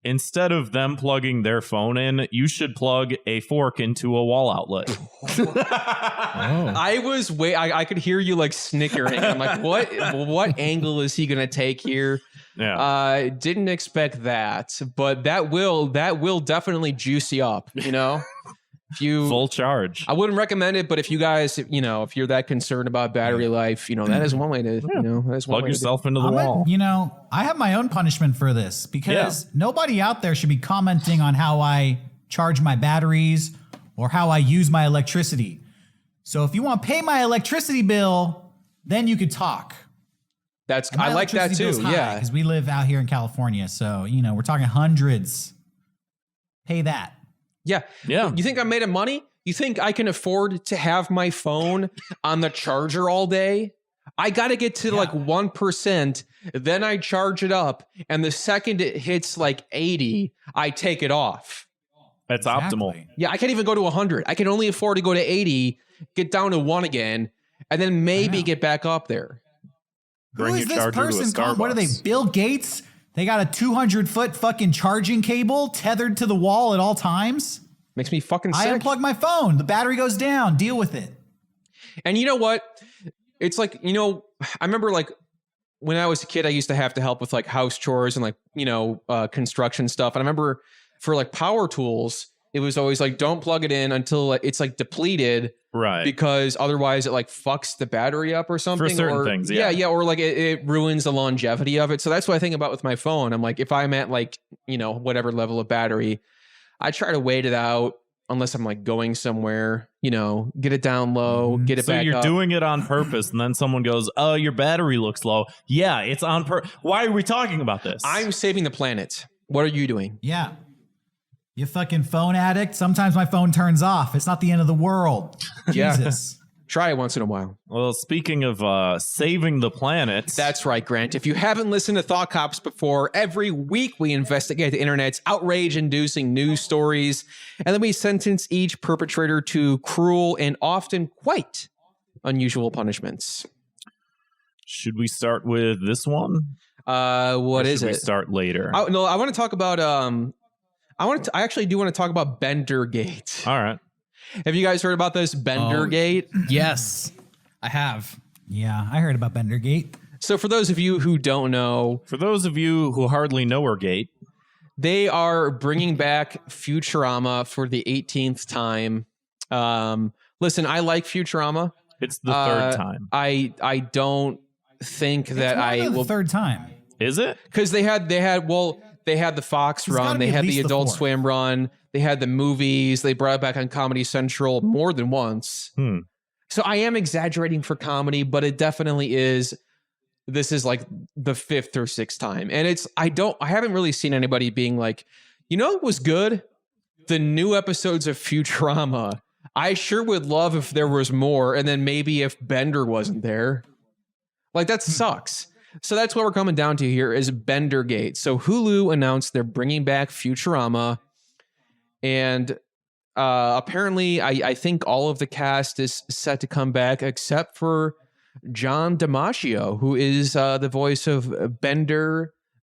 instead of them plugging their phone in, you should plug a fork into a wall outlet. I was I could hear you like snickering. I'm like, what angle is he gonna take here? Yeah. Didn't expect that, but that will definitely juice you up. You know, if you Full charge. I wouldn't recommend it, but if you guys, if you're that concerned about battery life, that is one way to, that is one Plug way to yourself into the wall. I have my own punishment for this because nobody out there should be commenting on how I charge my batteries or how I use my electricity. So if you want to pay my electricity bill, then you could talk. I like that too. Yeah. Because we live out here in California. So, we're talking hundreds. Pay that. Yeah. Yeah. You think I made of money? You think I can afford to have my phone on the charger all day? I got to get to like 1%. Then I charge it up. And the second it hits like 80, I take it off. That's optimal. Yeah. I can't even go to 100. I can only afford to go to 80, get down to 1 again, and then maybe get back up there. Bring Who your is this charger to a person called? What are they? Starbucks. Bill Gates? They got a 200-foot fucking charging cable tethered to the wall at all times. Makes me fucking I sick. unplug my phone. The battery goes down. Deal with it. And you know what? It's like, I remember like when I was a kid, I used to have to help with like house chores and like, construction stuff. And I remember for like power tools, it was always like, don't plug it in until it's like depleted. Right. Because otherwise it like fucks the battery up or something. For certain things, yeah. Yeah. Or like it ruins the longevity of it. So that's what I think about with my phone. I'm like, if I'm at like, whatever level of battery, I try to wait it out unless I'm like going somewhere, get it down low, get it So back you're up. doing it on purpose, and then someone goes, "Oh, your battery looks low." Yeah, it's on purpose. Why are we talking about this? I'm saving the planet. What are you doing? Yeah. You fucking phone addict. Sometimes my phone turns off. It's not the end of the world. Yeah. Jesus. Try it once in a while. Well, speaking of saving the planet, That's right, Grant. If you haven't listened to Thought Cops before, every week we investigate the internet's outrage-inducing news stories, and then we sentence each perpetrator to cruel and often quite unusual punishments. should we start with this one? What is Should we it? start later? No, I want to talk about. I actually do want to talk about BenderGate. All right. Have you guys heard about this BenderGate? Yes, I have. Yeah, I heard about BenderGate. So for those of you who don't know, For those of you who hardly know our gate, they are bringing back Futurama for the 18th time. Listen, I like Futurama. it's the third time. I don't think that It's more I than the will, third time. Is it? because they had the Fox It's run, gotta they be at had the least the Adult fourth. Swim run, they had the movies, they brought it back on Comedy Central more than once. So I am exaggerating for comedy, but it definitely is. This is like the 5th or 6th time. And I haven't really seen anybody being like, it was good? The new episodes of Futurama. I sure would love if there was more. And then maybe if Bender wasn't there. Like that sucks. So that's what we're coming down to here is BenderGate. So Hulu announced they're bringing back Futurama, and apparently I think all of the cast is set to come back except for John Dimaggio, who is the voice of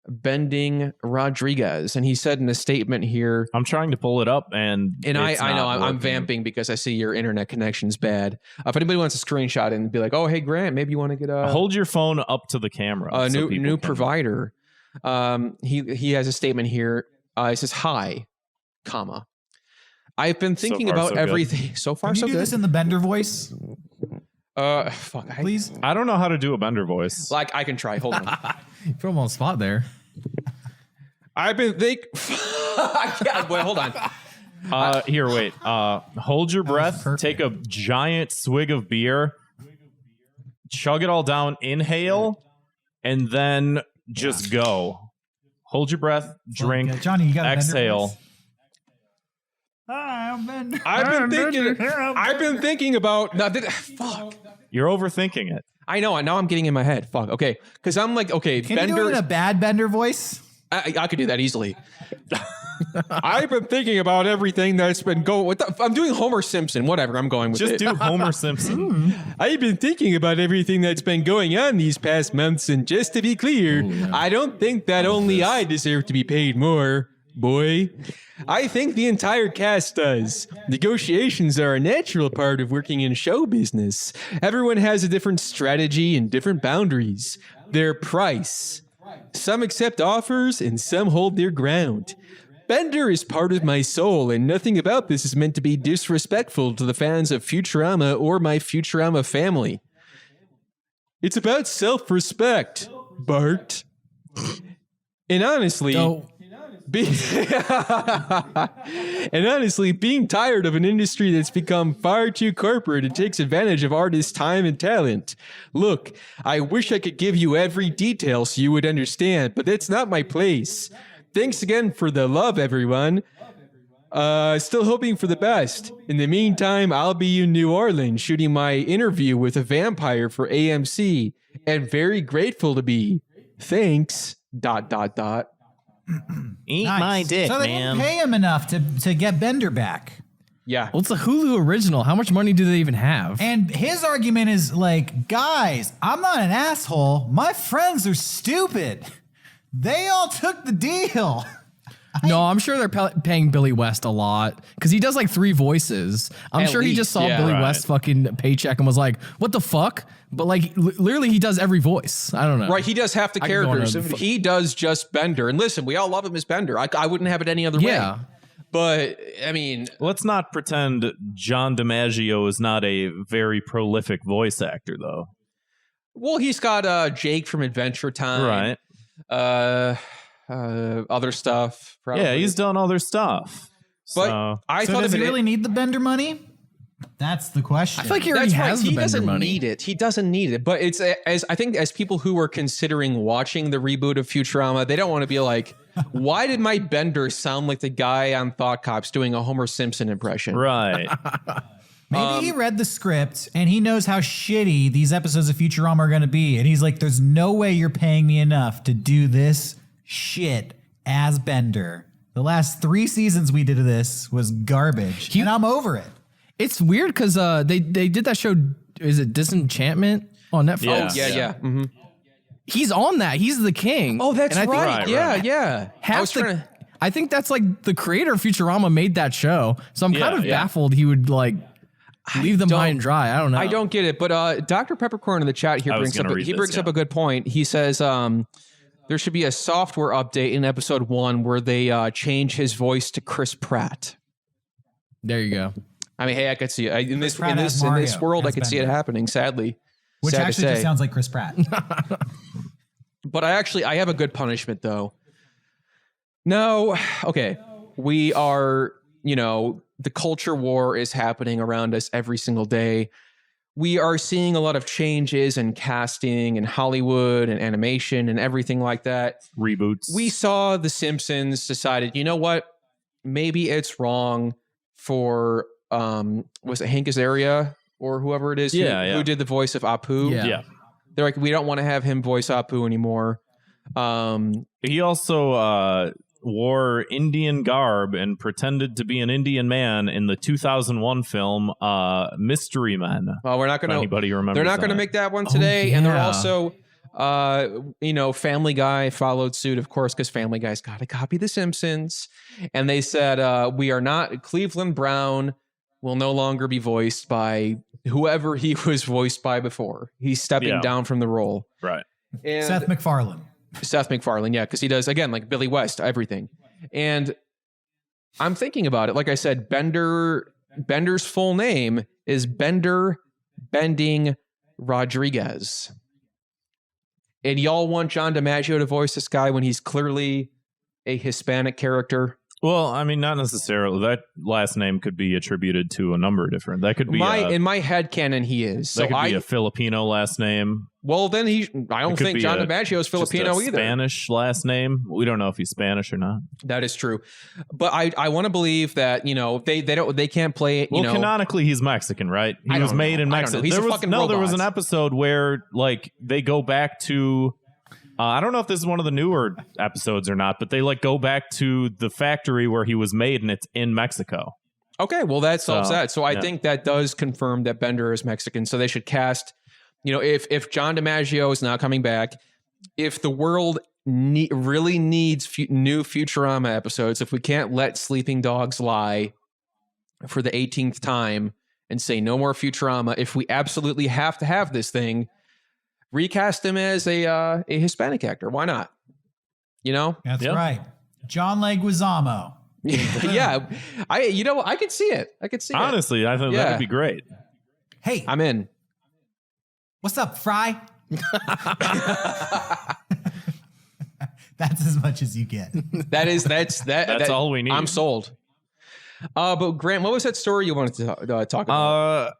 Bending Rodriguez, and he said in a statement here, I'm trying to pull it up, and I know I'm vamping because I see your internet connection's bad. If anybody wants to screenshot it and be like, "Oh, hey Grant, maybe you want to get a hold your phone up to the camera." A so new can... provider." He has a statement here. It says, "Hi, comma. I've been thinking about everything so far. Can you so do good. this in the Bender voice, Fuck, please? I don't know how to do a Bender voice. Like I can try. Hold on." You put him on the spot there. I've been thinking. Wait, hold on. Here, wait. Hold your breath. Take a giant swig of beer. Chug it all down. Inhale, and then just go. Hold your breath. Drink. Yeah, Johnny, you got exhale. Hi, I'm Bender. I've been thinking about. No, fuck. You're overthinking it. I know. Now I'm getting in my head. Fuck. Okay. Because I'm like, okay, Can Bender. you do it in a bad Bender voice? I could do that easily. I've been thinking about everything that's been going. I'm doing Homer Simpson. Whatever. I'm going with Just it. do Homer Simpson. I've been thinking about everything that's been going on these past months, and just to be clear, I don't think that only I deserve to be paid more, boy. I think the entire cast does. Negotiations are a natural part of working in show business. Everyone has a different strategy and different boundaries. Their price. Some accept offers and some hold their ground. Bender is part of my soul, and nothing about this is meant to be disrespectful to the fans of Futurama or my Futurama family. It's about self-respect, Bart. And honestly, being tired of an industry that's become far too corporate and takes advantage of artists' time and talent. Look, I wish I could give you every detail so you would understand, but that's not my place. Thanks again for the love, everyone. Still hoping for the best. In the meantime, I'll be in New Orleans shooting my interview with a vampire for AMC, and very grateful to be. Thanks. ... Eat Nice. my dick, so they man. didn't pay him enough to get Bender back. Yeah. Well, it's a Hulu original. How much money do they even have? And his argument is like, guys, I'm not an asshole. My friends are stupid. They all took the deal. No, I'm sure they're paying Billy West a lot because he does like 3 voices. I'm At sure he least, just saw yeah. Billy Right. West's fucking paycheck and was like, what the fuck? But like literally he does every voice. I don't know. Right, he does half the I could go on characters. a- He does just Bender. And listen, we all love him as Bender. I wouldn't have it any other way. Yeah. But, I mean, Let's not pretend John Dimaggio is not a very prolific voice actor, though. well, he's got Jake from Adventure Time. Right. Other stuff. Probably. Yeah, he's done other stuff. But So, I So thought does of he it. really need the Bender money? That's the question. I feel like he already That's right. has the He Bender doesn't money. need it. He doesn't need it. But it's I think as people who are considering watching the reboot of Futurama, they don't want to be like, why did my Bender sound like the guy on Thought Cops doing a Homer Simpson impression? right. Maybe he read the script and he knows how shitty these episodes of Futurama are going to be. And he's like, there's no way you're paying me enough to do this shit as Bender. The last 3 seasons we did of this was garbage. And I'm over it. It's weird because they did that show. Is it Disenchantment on Netflix? Yeah. Yeah. Mm-hmm. He's on that. He's the king. Oh, that's And I think right. Right, Yeah, right. yeah. I think that's like the creator of Futurama made that show. So I'm kind of Yeah. baffled he would like leave them high and dry. I don't know. I don't get it, but Dr. Peppercorn in the chat here I was brings up gonna read he this, brings up yeah. a good point. He says there should be a software update in episode 1 where they change his voice to Chris Pratt. There you go. I mean, hey, I could see it in this Pratt as Mario, world. I as could see it Bender. happening. Sadly, Which sad actually to just say. sounds like Chris Pratt. But I have a good punishment though. No, okay, we are. The culture war is happening around us every single day. We are seeing a lot of changes in casting and Hollywood and animation and everything like that. Reboots. We saw The Simpsons decided, you know what? Maybe it's wrong for was it Hank Azaria or whoever it is Yeah, who did the voice of Apu? Yeah. Yeah. They're like, we don't want to have him voice Apu anymore. He also wore Indian garb and pretended to be an Indian man in the 2001 film Mystery Men. Well, we're not going to. Anybody remembers? They're not going to make that one today, and they're also, Family Guy followed suit, of course, because Family Guy's got to copy The Simpsons, and they said we are not. Cleveland Brown will no longer be voiced by whoever he was voiced by before. He's stepping down from the role. Right. And Seth MacFarlane, yeah, because he does, again, like Billy West, everything. And I'm thinking about it. Like I said, Bender's full name is Bender Bending Rodriguez. And y'all want John DiMaggio to voice this guy when he's clearly a Hispanic character? Well, I mean, not necessarily. That last name could be attributed to a number of different. That could be in my headcanon, he is. That could be a Filipino last name. Well, then I don't think John DiMaggio is Filipino either. Spanish last name. We don't know if he's Spanish or not. That is true, but I want to believe that they can't play it. Canonically, he's Mexican, right? He was made in Mexico. He's a fucking robot. There was an episode where like they go back to. I don't know if this is one of the newer episodes or not, but they like go back to the factory where he was made, and it's in Mexico. Okay, well that solves that. So I think that does confirm that Bender is Mexican. So they should cast, if John DiMaggio is not coming back, if the world really needs new Futurama episodes, if we can't let sleeping dogs lie for the 18th time and say no more Futurama, if we absolutely have to have this thing, recast him as a Hispanic actor. Why not? That's right. John Leguizamo. Yeah, I could see it. I could see Honestly, it. I think that would be great. Hey, I'm in. What's up, Fry? That's as much as you get. That's all we need. I'm sold. But Grant, what was that story you wanted to talk about?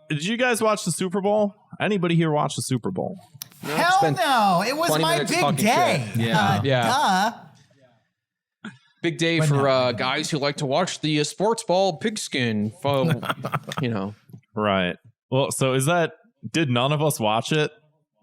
Did you guys watch the Super Bowl? Anybody here watch the Super Bowl? Hell no! It was my big day. Yeah. Duh. Big day for guys who like to watch the sports ball pigskin. Right. Well, so did none of us watch it?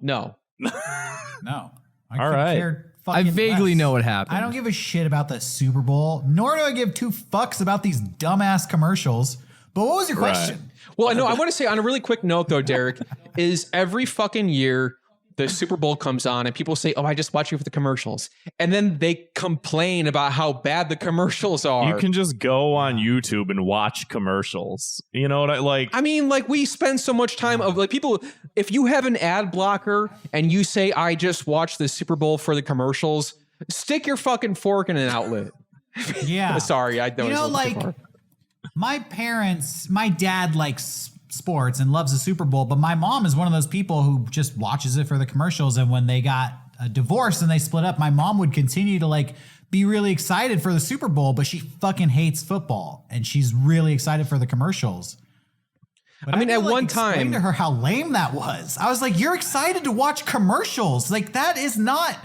No. No. All right. I vaguely know what happened. I don't give a shit about the Super Bowl, nor do I give two fucks about these dumbass commercials. But what was your question? Well, I want to say on a really quick note, though, Derrick, is every fucking year the Super Bowl comes on and people say, oh, I just watch you for the commercials. And then they complain about how bad the commercials are. You can just go on YouTube and watch commercials. You know what I like? I mean, like we spend so much time of like people, if you have an ad blocker and you say, I just watch the Super Bowl for the commercials, stick your fucking fork in an outlet. Yeah. Sorry, I don't my dad likes sports and loves the Super Bowl, but my mom is one of those people who just watches it for the commercials. And when they got a divorce and they split up, my mom would continue to like be really excited for the Super Bowl, but she fucking hates football and she's really excited for the commercials. But I mean, at one time, explain to her how lame that was. I was like, you're excited to watch commercials. Like that is not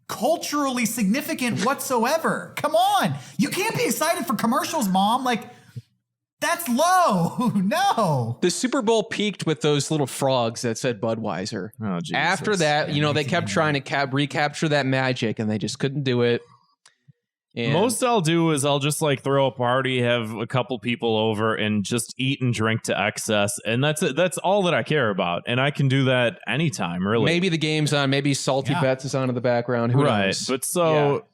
culturally significant whatsoever. Come on. You can't be excited for commercials, Mom. Like, that's low. No. The Super Bowl peaked with those little frogs that said Budweiser. Oh, Jesus. After that, they kept trying to recapture that magic and they just couldn't do it. And most I'll do is I'll just like throw a party, have a couple people over and just eat and drink to excess. And that's it. That's all that I care about. And I can do that anytime, really. Maybe the game's on. Maybe Salty Bets is on in the background. Who knows? But so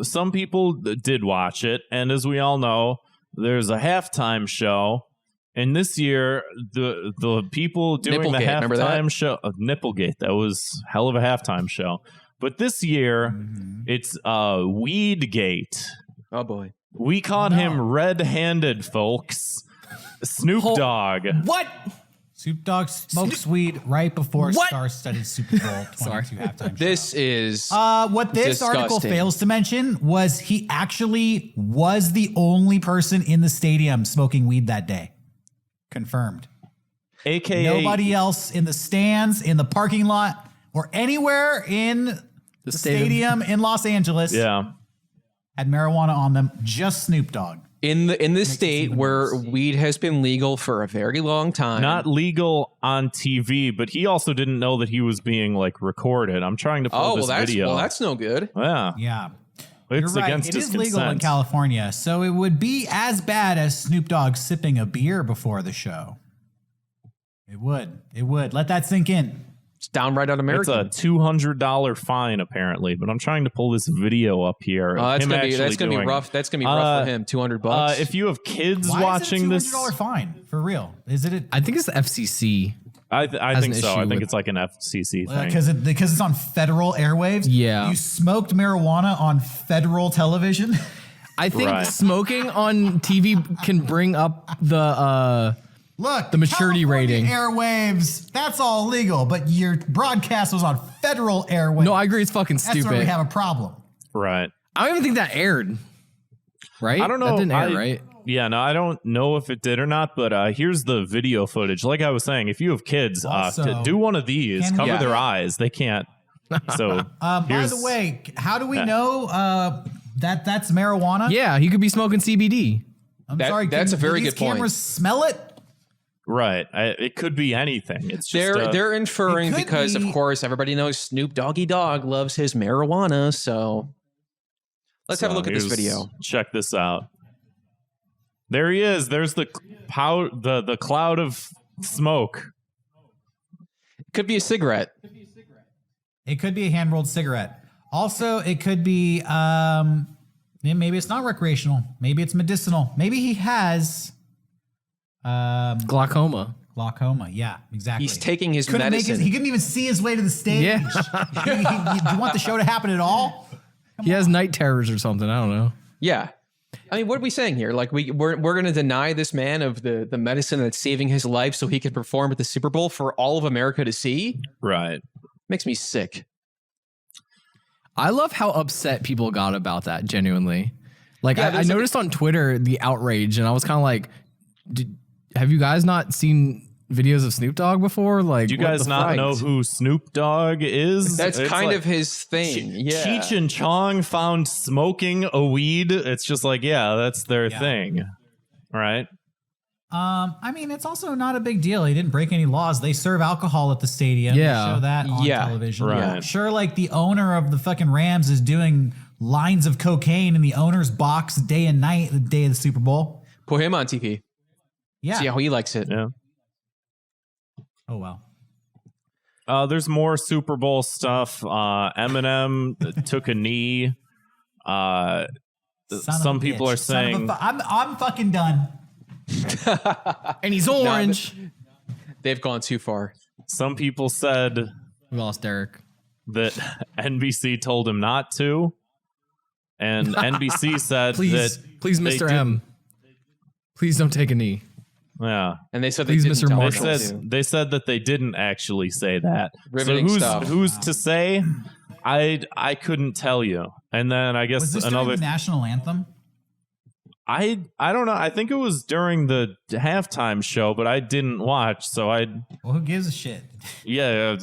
some people did watch it. And as we all know, there's a halftime show. And this year, the people doing Nipplegate, the halftime show, Nipplegate, that was hell of a halftime show. But this year, it's Weedgate. Oh, boy. We caught him red-handed, folks. Snoop Dogg. What? Snoop Dogg smokes weed right before star-studded Super Bowl 22 halftime show. This is what this article fails to mention was he actually was the only person in the stadium smoking weed that day. Confirmed. AKA nobody else in the stands, in the parking lot, or anywhere in the stadium in Los Angeles had marijuana on them, just Snoop Dogg. in this state where weed has been legal for a very long time. Not legal on TV, but he also didn't know that he was being like recorded. I'm trying to pull this video. Well, that's no good. Yeah. Yeah. It's You're right. against It his is legal in consent. California, so it would be as bad as Snoop Dogg sipping a beer before the show. It would. It would. Let that sink in. It's downright un-American. It's a $200 fine, apparently. But I'm trying to pull this video up here. Oh, that's gonna be rough. That's gonna be rough for him. $200. If you have kids Why watching is it a this, $200 fine? For real? Is it? I think it's the FCC. I think an so. issue I think with- it's like an FCC thing. Because it's on federal airwaves? Yeah. You smoked marijuana on federal television? I think Right. smoking on TV can bring up the Look, The maturity California rating. airwaves, that's all legal, but your broadcast was on federal airwaves. No, I agree. It's fucking That's where we stupid. have a problem. Right. I don't even think that aired. Right? I don't know. That didn't air, right? Yeah, no, I don't know if it did or not, but here's the video footage. Like I was saying, if you have kids, Also, to do one of these, can cover we- their eyes. They can't. So, By here's- the way, how do we know that that's marijuana? Yeah, he could be smoking CBD. I'm That- sorry. that's a very these good point. cameras smell it? right. It could be anything. It's just They're inferring it could because, be- of course, everybody knows Snoop Doggy Dogg loves his marijuana. So let's have a look at this here's- video. Check this out. There he is. There's the cloud of smoke. Could be a cigarette. It could be a hand-rolled cigarette. Also, it could be maybe it's not recreational. Maybe it's medicinal. Maybe he has Glaucoma. glaucoma. Yeah, exactly. He's taking his Couldn't make medicine. he couldn't even see his way to the stage. Yeah. Do you want the show to happen at all? He has night terrors or something. I don't know. Yeah. I mean, what are we saying here? Like we're going to deny this man of the medicine that's saving his life so he can perform at the Super Bowl for all of America to see? Right. Makes me sick. I love how upset people got about that, genuinely. Like, Yeah, I there's noticed on Twitter the outrage, and I was kind of like, have you guys not seen videos of Snoop Dogg before? Like, Do you what guys the not fright? know who Snoop Dogg is? That's It's kind like of his thing. Yeah. Cheech and Chong found smoking a weed. It's just like, yeah, that's their thing. Right? I mean, it's also not a big deal. He didn't break any laws. They serve alcohol at the stadium. Yeah. They show that on Yeah. television. Right. I'm sure, like, the owner of the fucking Rams is doing lines of cocaine in the owner's box day and night the day of the Super Bowl. Put him on TV. Yeah. See how he likes it. Yeah. Oh, well. There's more Super Bowl stuff. Eminem took a knee. Son of Some a people bitch. are Son of a saying I'm fucking done. And he's orange. They've gone too far. some people said We lost Derrick. that NBC told him not to, and NBC said Please, that please, they Mr. M. Please don't take a knee. yeah. And they said Please, they didn't Mr. tell They him Marshall. said they said that they didn't actually say that. Riveting so stuff. who's to say? I couldn't tell you. And then I guess Was this during another the national anthem? I don't know. I think it was during the halftime show, but I didn't watch, so Well, who gives a shit? yeah.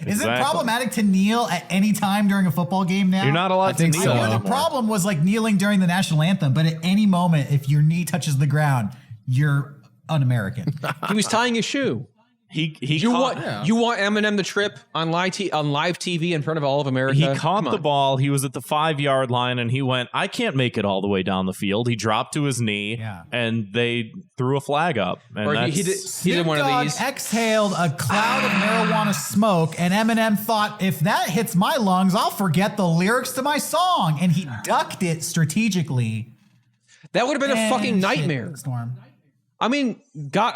Is it problematic to kneel at any time during a football game now? You're not allowed to think kneel. so. The anymore. problem was like kneeling during the national anthem, but at any moment, if your knee touches the ground, you're un-American. He was tying his shoe. He You caught, want you want Eminem to trip on live TV in front of all of America? he Come caught the on. ball. He was at the 5-yard line, and he went, I can't make it all the way down the field. He dropped to his knee, Yeah. and they threw a flag up. And Or that's, he did Snoop one of Dogg these. exhaled a cloud of marijuana smoke, and Eminem thought, if that hits my lungs, I'll forget the lyrics to my song. And he ducked it strategically. That would have been a and fucking shit, nightmare. Storm. I mean, God,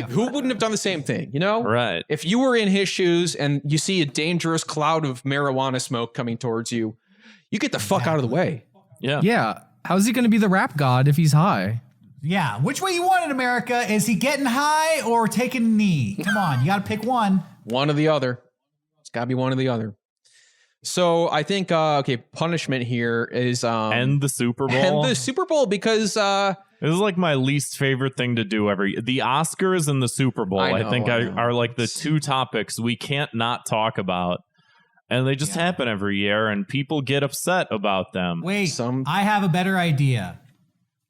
who wouldn't have done the same thing? You know, Right. If you were in his shoes and you see a dangerous cloud of marijuana smoke coming towards you, you get the fuck out of the way. yeah. Yeah. How's he going to be the rap god if he's high? Yeah, which way you want in America? Is he getting high or taking a knee? Come on, you got to pick one. One or the other. It's got to be one or the other. So I think punishment here is And the Super Bowl. and the Super Bowl because This is like my least favorite thing to do the Oscars and the Super Bowl. I I know, think I know. are like the two topics we can't not talk about. And they just happen every year and people get upset about them. Wait, Some- I have a better idea.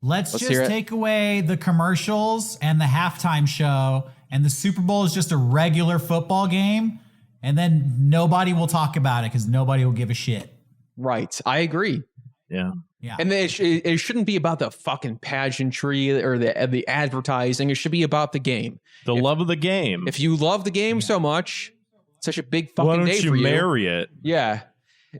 Let's hear just it. take away the commercials and the halftime show, and the Super Bowl is just a regular football game, and then nobody will talk about it because nobody will give a shit. Right. I agree. Yeah. Yeah. And it shouldn't be about the fucking pageantry or the advertising. It should be about the game. The love of the game. If you love the game so much, it's such a big fucking Why don't day you for you. marry it? Yeah.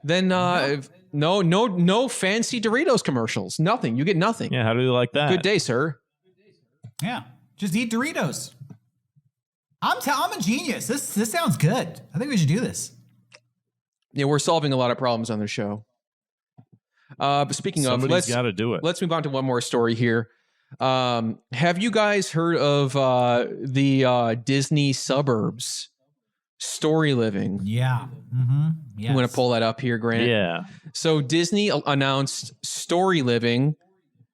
Then no fancy Doritos commercials. Nothing. You get nothing. Yeah, how do you like that? Good day, sir. Yeah. Just eat Doritos. I'm a genius. This sounds good. I think we should do this. Yeah, we're solving a lot of problems on the show. But speaking Somebody's of, got to do it. let's move on to one more story here. Have you guys heard of the Disney suburbs, Storyliving? Yeah. Mm-hmm. Yes. I'm going to pull that up here, Grant. Yeah. So Disney announced Storyliving,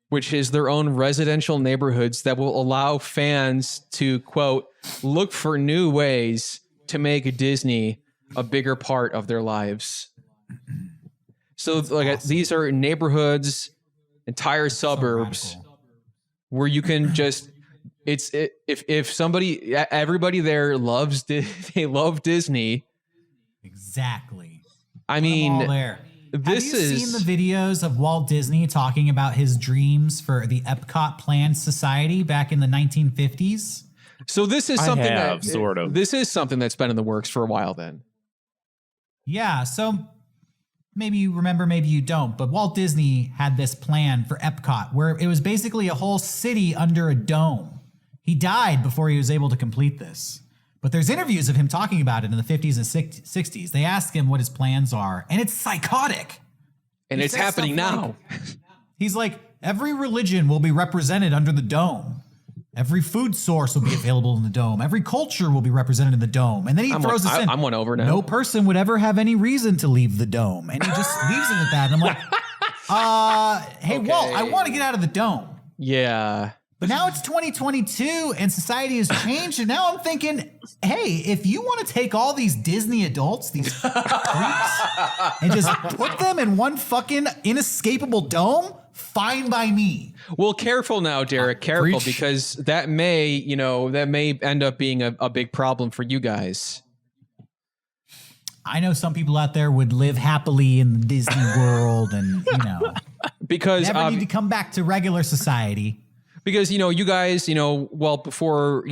which is their own residential neighborhoods that will allow fans to, quote, look for new ways to make Disney a bigger part of their lives. So these are neighborhoods, entire suburbs where you can just if somebody, everybody there loves they love Disney. Exactly. I All mean, there. this Have you is seen the videos of Walt Disney talking about his dreams for the Epcot Planned Society back in the 1950s? so this is something have, that sort of. this is something that's been in the works for a while. Then Yeah, so maybe you remember, maybe you don't, but Walt Disney had this plan for Epcot where it was basically a whole city under a dome. He died before he was able to complete this. But there's interviews of him talking about it in the 50s and 60s. They ask him what his plans are, and it's psychotic. and He it's says happening stuff now. He's like, every religion will be represented under the dome. Every food source will be available in the dome. Every culture will be represented in the dome. And then he throws this in. I'm one over now. No person would ever have any reason to leave the dome. And he just leaves it at that. And I'm like, hey, Okay. Walt, I want to get out of the dome. Yeah. But now it's 2022 and society has changed. And now I'm thinking, hey, if you want to take all these Disney adults, these creeps, and just put them in one fucking inescapable dome, fine by me. Well, careful now, Derek. Careful, Preach. because that may end up being a big problem for you guys. I know some people out there would live happily in the Disney World and, Because never need to come back to regular society. Because, you guys, well, before,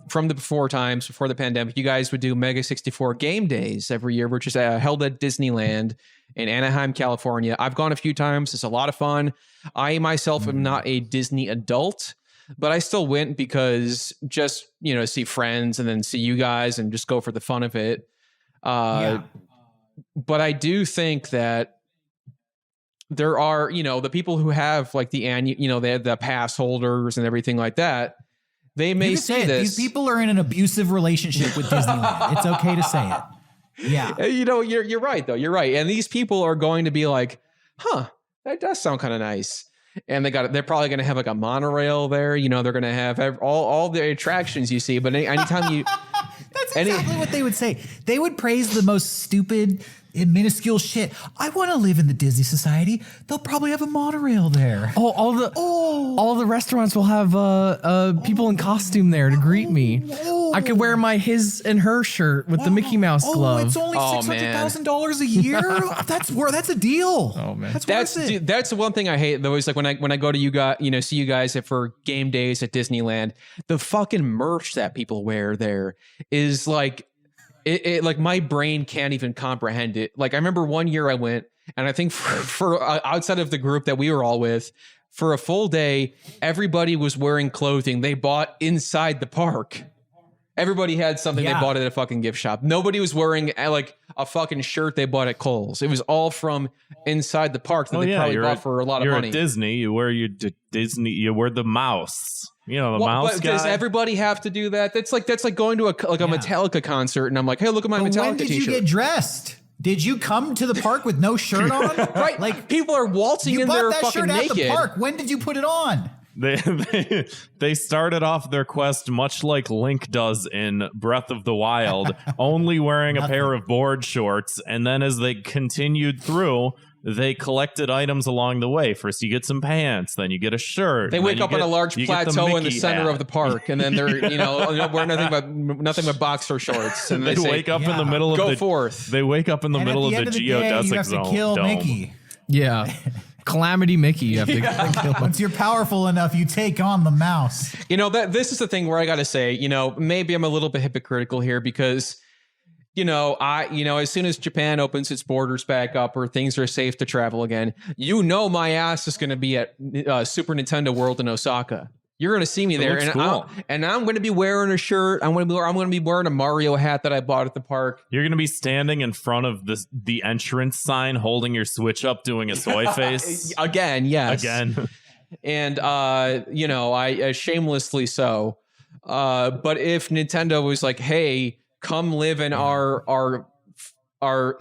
from the before times, before the pandemic, you guys would do Mega 64 game days every year, which is held at Disneyland in Anaheim, California. I've gone a few times. It's a lot of fun. I myself am not a Disney adult, but I still went because just, see friends and then see you guys and just go for the fun of it. But I do think that there are, the people who have like the annual, they have the pass holders and everything like that. They may see this. These people are in an abusive relationship with Disneyland. It's okay to say it. Yeah. You're right though. You're right. And these people are going to be like, that does sound kind of nice. And they're probably going to have like a monorail there. They're going to have all the attractions you see. But anytime you, That's exactly what they would say. They would praise the most stupid and minuscule shit. I want to live in the Disney Society. They'll probably have a monorail there. Oh, all the restaurants will have people in costume there to greet me. I could wear my his and her shirt with the Mickey Mouse glove. It's only Oh, man. $600,000 a year. That's a deal. Oh, man. That's worth it. That's the one thing I hate though, is like when I go to you guys, see you guys for game days at Disneyland, the fucking merch that people wear there is like, it like my brain can't even comprehend it. Like I remember one year I went, and I think for outside of the group that we were all with, for a full day, everybody was wearing clothing they bought inside the park. Everybody had something they bought at a fucking gift shop. Nobody was wearing like a fucking shirt they bought at Kohl's. It was all from inside the park that they probably bought for a lot of money. You're at Disney. You wear you wear the mouse. The mouse but guy. does everybody have to do that? That's like going to a Metallica concert, and I'm like, hey, look at my Metallica When did t-shirt. you get dressed? Did you come to the park with no shirt on? Right, like people are waltzing You in there bought that fucking shirt at naked. the park. When did you put it on? They started off their quest much like Link does in Breath of the Wild, only wearing a pair of board shorts, and then as they continued through, they collected items along the way. First, you get some pants, then you get a shirt. They wake up on a large plateau in the center of the park, and then they're wearing nothing but boxer shorts. And they wake up in the middle of go forth. They wake up in the middle of the geodesic you have to kill dome. Mickey. Yeah. Calamity Mickey. You have to kill him. Once you're powerful enough, you take on the mouse. This is the thing where I got to say, maybe I'm a little bit hypocritical here because, as soon as Japan opens its borders back up or things are safe to travel again, my ass is going to be at Super Nintendo World in Osaka. You're going to see me there, and I'm going to be wearing a shirt. I'm going to be wearing a Mario hat that I bought at the park. You're going to be standing in front of the entrance sign, holding your Switch up, doing a soy face again. Yes, again, and I shamelessly so. But if Nintendo was like, "Hey, come live in our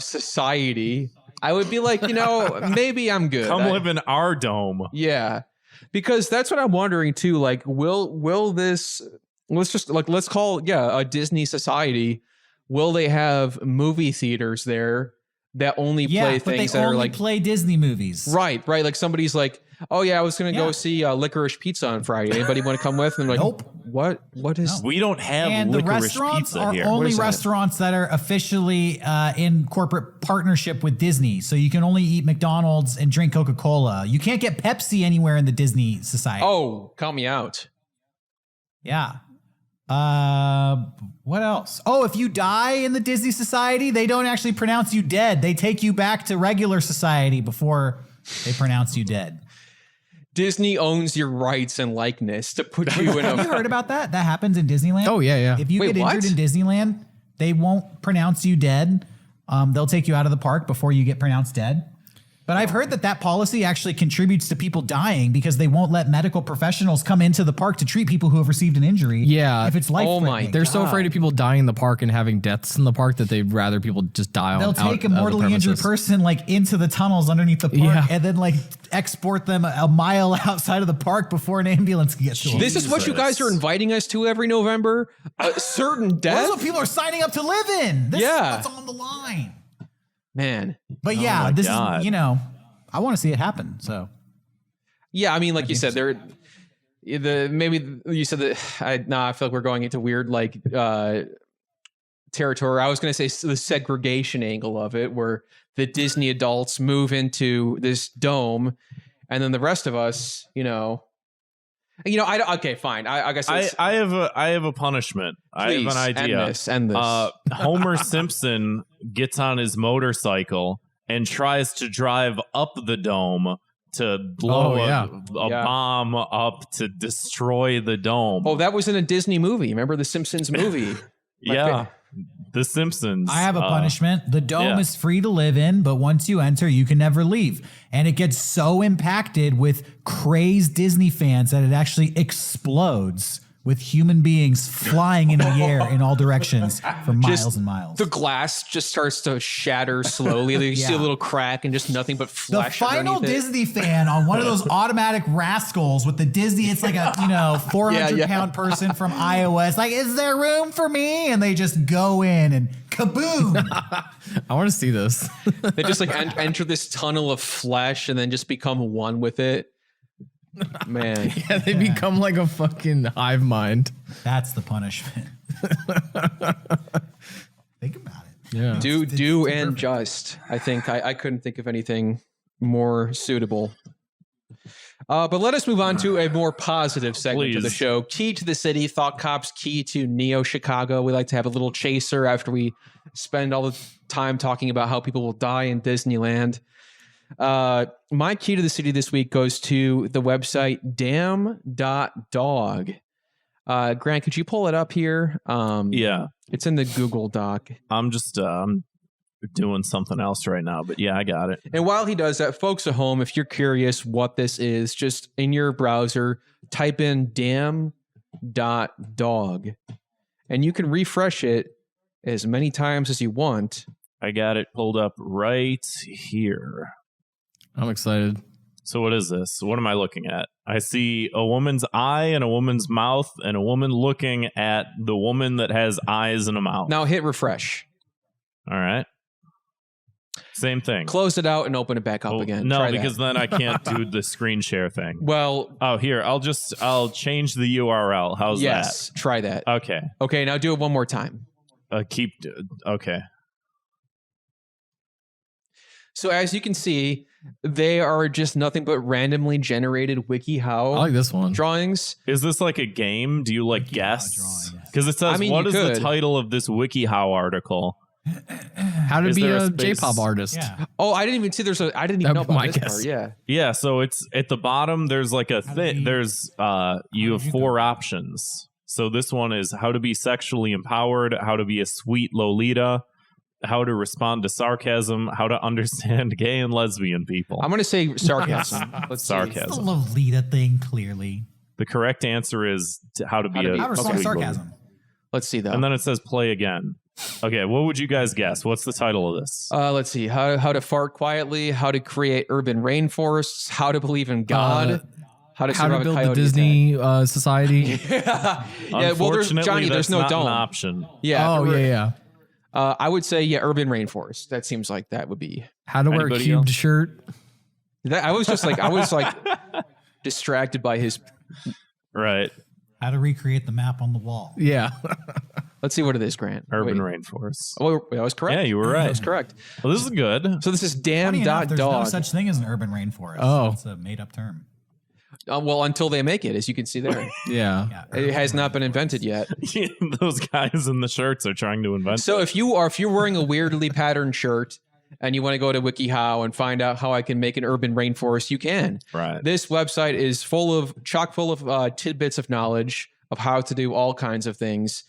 society," I would be like, maybe I'm good. Come live in our dome. Yeah. Because that's what I'm wondering too. Like, will this? Let's call a Disney society. Will they have movie theaters there that only play things that are like play Disney movies? Right. Like somebody's like, oh yeah, I was gonna go see Licorice Pizza on Friday. Anybody want to come with? And they're like, nope. What is? We don't have and the licorice restaurants pizza are here. only restaurants that are officially in corporate partnership with Disney. So you can only eat McDonald's and drink Coca-Cola. You can't get Pepsi anywhere in the Disney society. Oh, count me out. Yeah. What else? Oh, if you die in the Disney society, they don't actually pronounce you dead. They take you back to regular society before they pronounce you dead. Disney owns your rights and likeness to put you in a... Have you heard about that? That happens in Disneyland? Oh, yeah. If you get injured in Disneyland, they won't pronounce you dead. They'll take you out of the park before you get pronounced dead. But I've heard that policy actually contributes to people dying because they won't let medical professionals come into the park to treat people who have received an injury. Yeah. If it's life-threatening. They're so afraid of people dying in the park and having deaths in the park that they'd rather people just die. They'll take a mortally injured person into the tunnels underneath the park and then export them a mile outside of the park before an ambulance can get to them. This is what you guys are inviting us to every November? Certain death? This is what people are signing up to live in. This is what's on the line. Man. But this is, I want to see it happen. So, yeah, I mean, like you said, maybe you said that. I feel like we're going into weird territory. I was going to say the segregation angle of it, where the Disney adults move into this dome, and then the rest of us, okay, fine. I guess I have a punishment. Please, I have an idea. End this. Homer Simpson gets on his motorcycle and tries to drive up the dome to blow a bomb up to destroy the dome. Oh, that was in a Disney movie. Remember the Simpsons movie? The Simpsons. I have a punishment. The dome is free to live in, but once you enter, you can never leave. And it gets so impacted with crazed Disney fans that it actually explodes with human beings flying in the air in all directions for miles and miles. The glass just starts to shatter slowly. You see a little crack and just nothing but flesh. The final Disney fan on one of those automatic rascals with the Disney, it's like a 400-pound person from Iowa. It's like, is there room for me? And they just go in and kaboom. I want to see this. They just enter this tunnel of flesh and then just become one with it. Man. Yeah, they become like a fucking hive mind. That's the punishment. Think about it. Yeah. Do and just. I think I couldn't think of anything more suitable. But let us move on to a more positive segment of the show. Key to the City, Thought Cops, Key to Neo Chicago. We like to have a little chaser after we spend all the time talking about how people will die in Disneyland. My key to the city this week goes to the website damn.dog. Grant, could you pull it up here? Yeah. It's in the Google Doc. I'm just doing something else right now, but yeah, I got it. And while he does that, folks at home, if you're curious what this is, just in your browser, type in damn.dog and you can refresh it as many times as you want. I got it pulled up right here. I'm excited. So what is this? What am I looking at? I see a woman's eye and a woman's mouth and a woman looking at the woman that has eyes and a mouth. Now hit refresh. All right. Same thing. Close it out and open it back up again. No, Try because that. then I can't do the screen share thing. Well, Oh, here, I'll change the URL. How's yes, try that. that? Okay. Okay, now do it one more time. Okay. So as you can see, they are just nothing but randomly generated WikiHow I like this one. drawings. Is this like a game? Do you like guess? drawings. Because it says, I mean, what you is the could. title of this WikiHow article? How to Is be there a a space? J-pop artist. Yeah. Oh, I didn't even see I didn't even know That'd be about my this guess. part. Yeah. Yeah, so it's at the bottom. There's like a thing. There's you have 4 options. So this one is how to be sexually empowered, how to be a sweet Lolita, how to respond to sarcasm, how to understand gay and lesbian people. I'm going to say sarcasm. Let's see. It's the Sarcasm. Lolita thing, clearly. The correct answer is how to be How to a be- How to respond to sweet Lolita. sarcasm. Let's see though. And then it says play again. Okay, what would you guys guess? What's the title of this? Let's see. How to fart quietly, how to create urban rainforests, how to believe in God, how to How survive to build a the coyote Disney society. attack. Yeah, well, there's Unfortunately, Johnny. There's that's no not dome. an option. Yeah. Oh, yeah. I would say urban rainforest. That seems like that would be. How to wear a Anybody cubed else? shirt. I was distracted by his. Right. How to recreate the map on the wall. Yeah. Let's see what it is, Grant. Urban Wait. rainforest. Oh, that was correct. Yeah, you were right. That was correct. Well, this is good. So this is Funny enough, there's no damn.dog. such thing as an urban rainforest. Oh. It's a made-up term. Well, until they make it, as you can see there, Yeah. Yeah, it has not been invented yet. Those guys in the shirts are trying to invent. So if you're wearing a weirdly patterned shirt and you want to go to WikiHow and find out how I can make an urban rainforest, you can. Right. This website is chock full of tidbits of knowledge of how to do all kinds of things.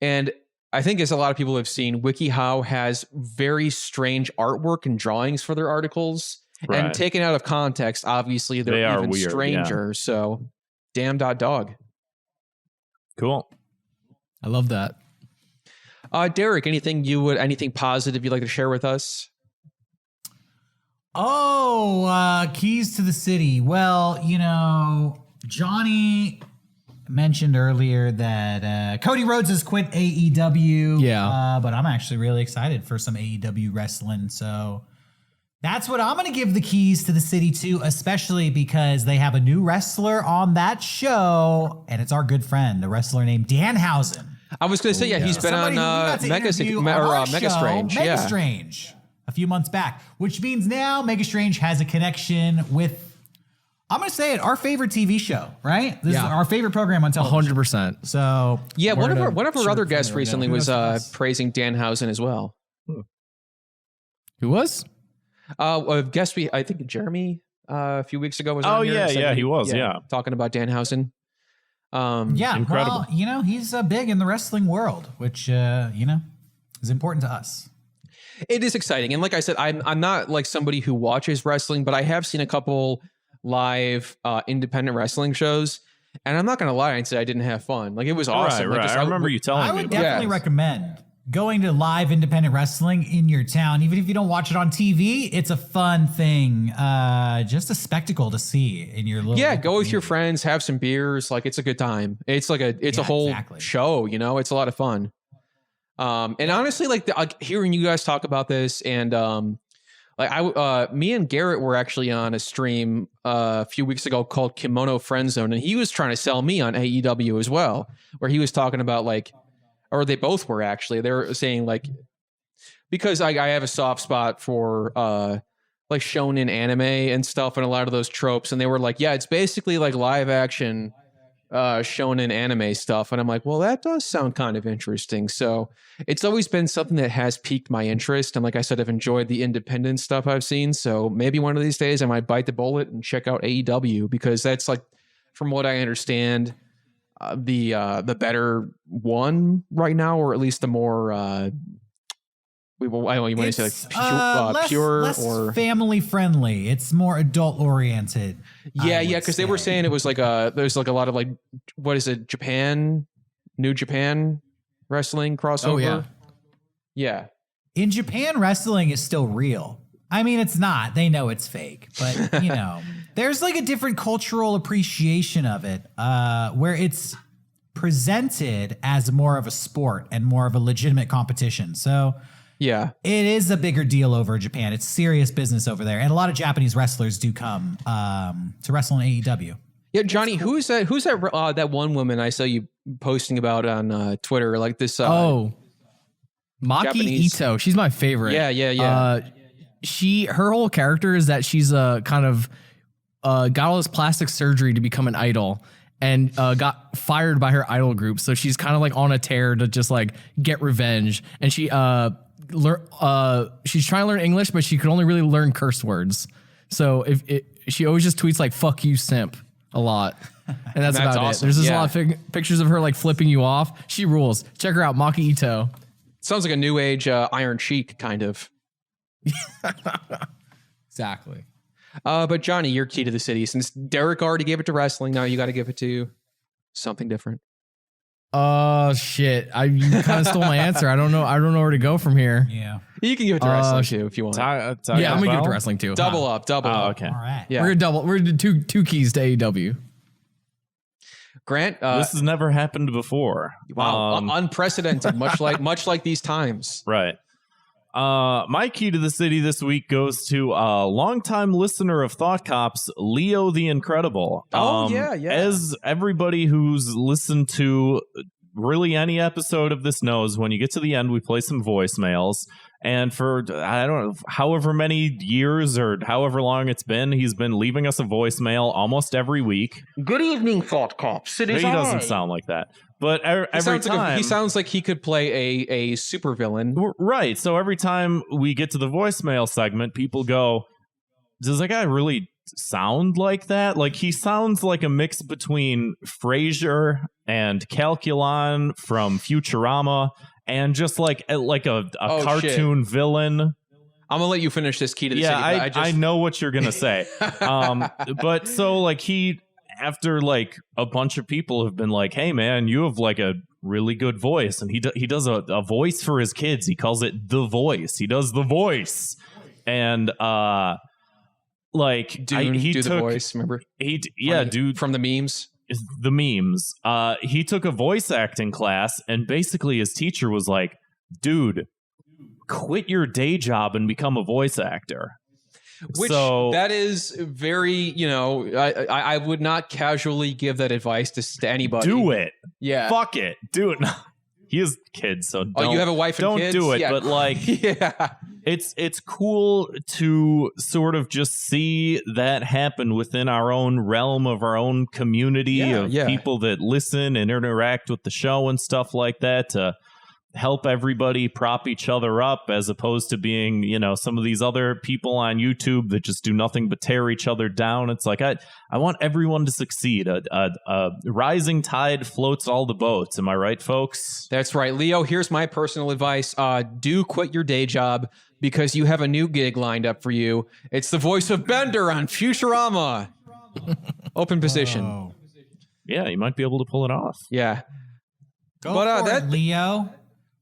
And I think, as a lot of people have seen, WikiHow has very strange artwork and drawings for their articles. Right. And taken out of context, obviously They they're are even weird, stranger. So damn.dog. Cool. I love that. Derrick, anything positive you'd like to share with us? Oh, keys to the city. Well, Johnny mentioned earlier that Cody Rhodes has quit AEW. Yeah. But I'm actually really excited for some AEW wrestling. So that's what I'm going to give the keys to the city to, especially because they have a new wrestler on that show, and it's our good friend, a wrestler named Danhausen. I was going to say, he's been Somebody on who we got to Mega interview on our Mega show, Strange. Mega Yeah. Strange, a few months back, which means now Mega Strange has a connection with, I'm going to say it, our favorite TV show, right? This is Yeah. our favorite program on television. 100%. So Yeah, one of Wearing a our other shirt guests from it right recently now. was Yes. praising Danhausen as well. Who was? A guest I think Jeremy a few weeks ago was on Oh, here and yeah, said yeah, he was, yeah. talking about Danhausen. yeah, Incredible. well, he's big in the wrestling world, which, is important to us. It is exciting, and like I said, I'm not like somebody who watches wrestling, but I have seen a couple live independent wrestling shows, and I'm not gonna lie and say I didn't have fun. Like, it was awesome. Right, Like, right. just I remember you telling I me would about definitely Yes. recommend going to live independent wrestling in your town, even if you don't watch it on TV. It's a fun thing, just a spectacle to see in your little. Yeah, go with your friends, have some beers. Like, it's a good time. It's like a Yeah, whole exactly. show. It's a lot of fun. And honestly, like hearing you guys talk about this, and me and Garrett were actually on a stream a few weeks ago called Kimono Friend Zone, and he was trying to sell me on AEW as well, where he was talking about or they both were actually. They were saying because I have a soft spot for like shonen anime and stuff, and a lot of those tropes, and they were like, yeah, it's basically like live action shonen anime stuff, and I'm like, well, that does sound kind of interesting. So it's always been something that has piqued my interest, and like I said, I've enjoyed the independent stuff I've seen. So maybe one of these days I might bite the bullet and check out AEW, because that's, like, from what I understand, the better one right now, or at least the more I don't want to say like pure less or family friendly. It's more adult oriented. yeah, because they were saying it was like there's like a lot of like, what is it, New Japan wrestling crossover. Oh, yeah. Yeah. In Japan, wrestling is still real. I mean, it's not. They know it's fake, but there's like a different cultural appreciation of it, where it's presented as more of a sport and more of a legitimate competition. So Yeah. It is a bigger deal over in Japan. It's serious business over there. And a lot of Japanese wrestlers do come to wrestle in AEW. Yeah, Johnny, who's that one woman I saw you posting about on Twitter? Like this. Maki Japanese. Ito. She's my favorite. Yeah. Her whole character is that she's a kind of got all this plastic surgery to become an idol and got fired by her idol group. So she's kind of like on a tear to just like get revenge. And she's trying to learn English, but she could only really learn curse words. So she always just tweets like "fuck you, simp" a lot, and that's about awesome. it. There's just a lot of pictures of her like flipping you off. She rules. Check her out, Maki Ito. Sounds like a new age Iron Sheik kind of. Exactly. But Johnny, your key to the city. Since Derrick already gave it to wrestling, now you got to give it to something different. Oh shit! You kind of stole my answer. I don't know where to go from here. Yeah. You can give it to wrestling too if you want. Yeah, I'm gonna give it to wrestling too. Double up. Oh, okay. All right. Yeah. We're gonna do two keys to AEW. Grant, This has never happened before. wow, unprecedented. much like these times. Right. My key to the city this week goes to a longtime listener of Thought Cops, Leo the Incredible. Yeah. As everybody who's listened to really any episode of this knows, when you get to the end, we play some voicemails. And for, I don't know, however many years or however long it's been, he's been leaving us a voicemail almost every week. Good evening, Thought Cops. It is He doesn't sound like that. But every time... he sounds like he could play a supervillain. Right. So every time we get to the voicemail segment, people go, does that guy really sound like that? Like, he sounds like a mix between Frasier and Calculon from Futurama and just like a cartoon villain. I'm gonna let you finish this key to the city. I know what you're gonna say. But so like after like a bunch of people have been like, hey man, you have like a really good voice, and he does a voice for his kids. He calls it The Voice. He does The Voice. And like he took The Voice, remember? Dude from the memes. The memes. He took a voice acting class, and basically his teacher was like, dude, quit your day job and become a voice actor. Which that is very, I would not casually give that advice to anybody. Do it. Yeah. Fuck it. Do it. He has kids, so don't, you have a wife and kids? Do it. Yeah. But like, yeah, it's cool to sort of just see that happen within our own realm of our own community of people that listen and interact with the show and stuff like that, to help everybody prop each other up, as opposed to being, some of these other people on YouTube that just do nothing but tear each other down. It's like, I want everyone to succeed. A rising tide floats all the boats. Am I right, folks? That's right. Leo, here's my personal advice. Do quit your day job, because you have a new gig lined up for you. It's the voice of Bender on Futurama. Open position. Oh. Yeah, you might be able to pull it off. Yeah. Go for it, Leo.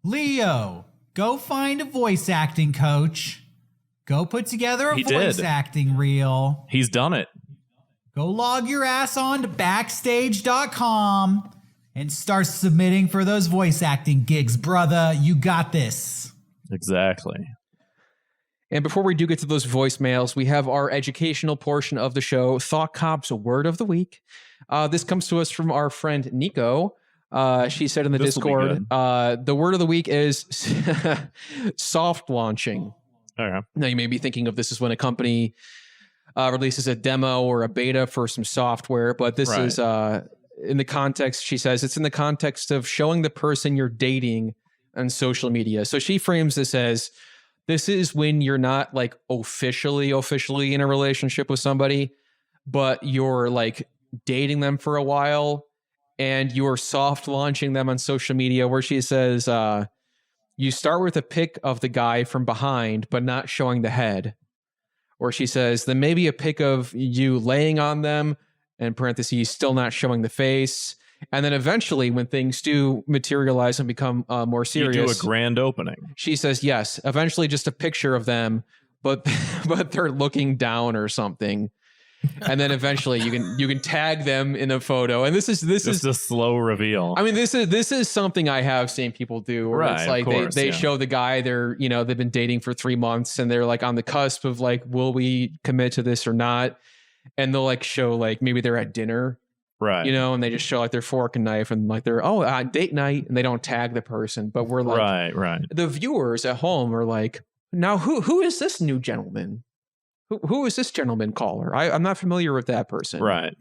Leo, go find a voice acting coach. Go put together a voice acting reel. He's done it. Go log your ass on to backstage.com and start submitting for those voice acting gigs, brother. You got this. Exactly. And before we do get to those voicemails, we have our educational portion of the show, Thought Cop's Word of the Week. This comes to us from our friend Nico. She said in the Discord, the word of the week is soft launching. Okay. Now, you may be thinking of this as when a company releases a demo or a beta for some software, but this is in the context, she says, it's in the context of showing the person you're dating on social media. So she frames this as, this is when you're not like officially in a relationship with somebody, but you're like dating them for a while, and you're soft launching them on social media, where she says, you start with a pic of the guy from behind, but not showing the head. Or she says, then maybe a pic of you laying on them, in parentheses, still not showing the face. And then eventually, when things do materialize and become more serious, you do a grand opening. She says, yes, eventually just a picture of them, but they're looking down or something. and then eventually you can tag them in a photo. And this is just a slow reveal. I mean, this is something I have seen people do where Right, it's like of course, they yeah. show the guy they've been dating for 3 months and they're like on the cusp of like, will we commit to this or not? And they'll like show like maybe they're at dinner, Right. and they just show like their fork and knife and like they're date night, and they don't tag the person, but we're like, right. the viewers at home are like, now who is this new gentleman? Who is this gentleman caller? I'm not familiar with that person. Right.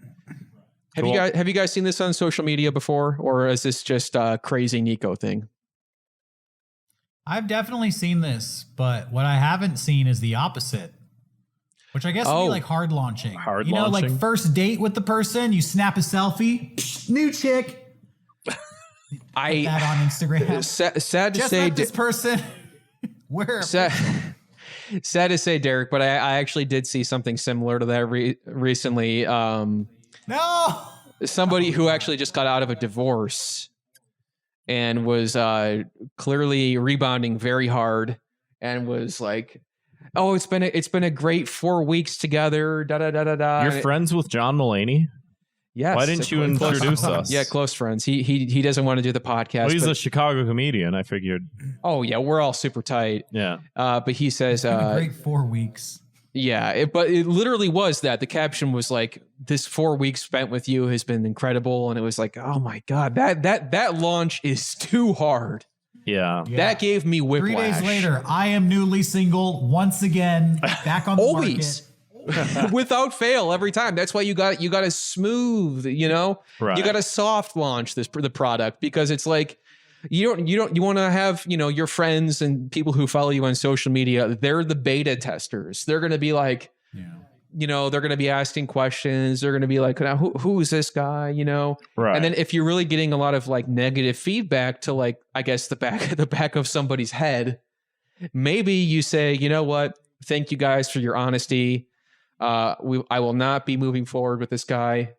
Have you guys seen this on social media before, or is this just a crazy Nico thing? I've definitely seen this, but what I haven't seen is the opposite, which I guess would be like hard launching. Hard like launching? first date with the person, you snap a selfie, new chick, put that on Instagram. Sad to Just say, met this person. Where? Sad to say, Derek, but I actually did see something similar to that recently. No. Somebody who actually just got out of a divorce and was clearly rebounding very hard, and was like, "Oh, it's been a great 4 weeks together." Da da da da da. You're friends with John Mulaney? Yes. Why didn't you introduce us? Yeah, close friends. He doesn't want to do the podcast. Well, he's a Chicago comedian. I figured. Oh yeah, we're all super tight. Yeah. But he says, Been a great 4 weeks. yeah, but it literally was that. The caption was like, "This 4 weeks spent with you has been incredible," and it was like, "Oh my god, that launch is too hard." Yeah. That gave me 3 whiplash. days later, I am newly single once again, back on the Always. market. Without fail every time. That's why you got to smooth, Right. you got to soft launch the product, because it's like you want to have, your friends and people who follow you on social media, they're the beta testers. They're going to be like, they're going to be asking questions. They're going to be like, now, who is this guy? Right. And then if you're really getting a lot of like negative feedback to like, I guess the back of somebody's head, maybe you say, you know what? Thank you guys for your honesty. I will not be moving forward with this guy.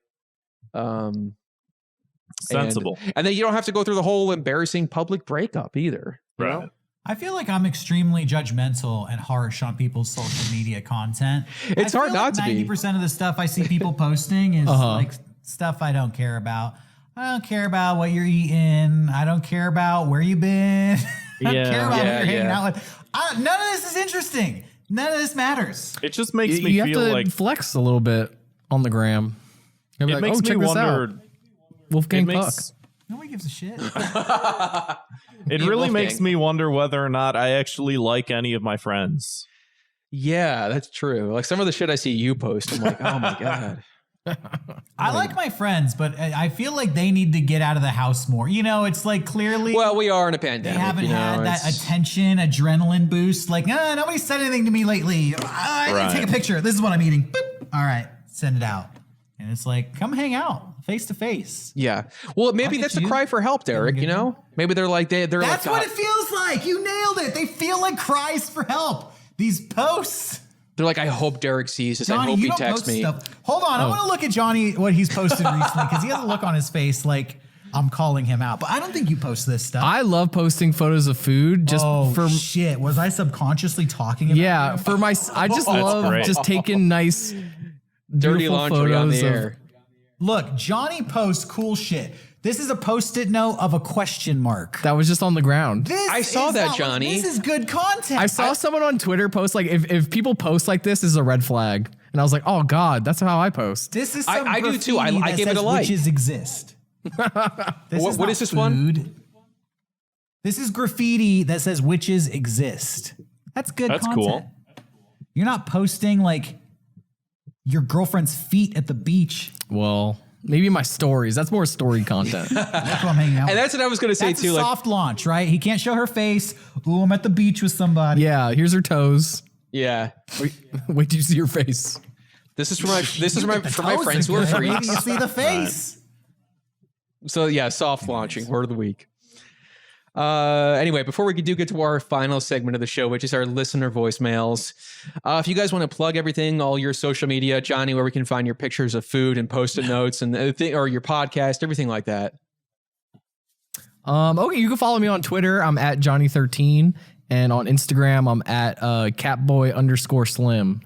Sensible. And then you don't have to go through the whole embarrassing public breakup either. you Right. know? I feel like I'm extremely judgmental and harsh on people's social media content. It's hard not to be. 90% of the stuff I see people posting is like stuff I don't care about. I don't care about what you're eating. I don't care about where you've been. I don't Yeah. care about who Yeah, you're hanging yeah. out with. None of this is interesting. None of this matters. It just makes You me have feel to like flex a little bit on the gram. You'll be it like, makes oh, me check this wonder. out. Wolfgang It Puck. makes Nobody gives a shit. it Eat really Wolfgang. makes me wonder whether or not I actually like any of my friends. Yeah, that's true. Like some of the shit I see you post, I'm like, oh my God. I like my friends, but I feel like they need to get out of the house more. It's like clearly Well, we are in a they pandemic. haven't had that it's- attention, adrenaline boost. Like, nobody said anything to me lately. I need to take a picture. This is what I'm eating. Boop. All right, send it out. And it's like, come hang out face to face. Yeah. Well, maybe Look that's at a you. cry for help, Derek. Doing good. Maybe they're like they're That's like what it feels like. You nailed it. They feel like cries for help. These posts. they're like, I hope Derek sees this. I Johnny, hope you he don't texts post me. stuff. Hold on. I want to look at Johnny, what he's posted recently, because he has a look on his face like I'm calling him out. But I don't think you post this stuff. I love posting photos of food just for shit. Was I subconsciously talking about yeah, you? for my I just love great. just taking nice Dirty beautiful laundry on the photos of- air. Look, Johnny posts cool shit. This is a post-it note of a question mark. That was just on the ground. This I saw is that, not- Johnny. This is good content. I saw someone on Twitter post like if people post like this is a red flag. And I was like, oh God, that's how I post. This is I- some I do too. I graffiti that give it a says like. Witches exist. What not is this one? food. This is graffiti that says witches exist. That's good That's content. cool. You're not posting like your girlfriend's feet at the beach. Well, maybe my stories. That's more story content. That's what I'm hanging out And with. that's what I was gonna say That's too. a Like, soft launch, right? He can't show her face. Ooh, I'm at the beach with somebody. Yeah, here's her toes. yeah, Wait till you see your face. this is for my Toes friends who are good. Maybe freaks. you see the face. So yeah, soft launching word of the week. Anyway, before we do get to our final segment of the show, which is our listener voicemails, if you guys want to plug everything, all your social media, Johnny, where we can find your pictures of food and post-it notes and or your podcast, everything like that. Okay, you can follow me on Twitter. I'm at Johnny13, and on Instagram I'm at Catboy_Slim.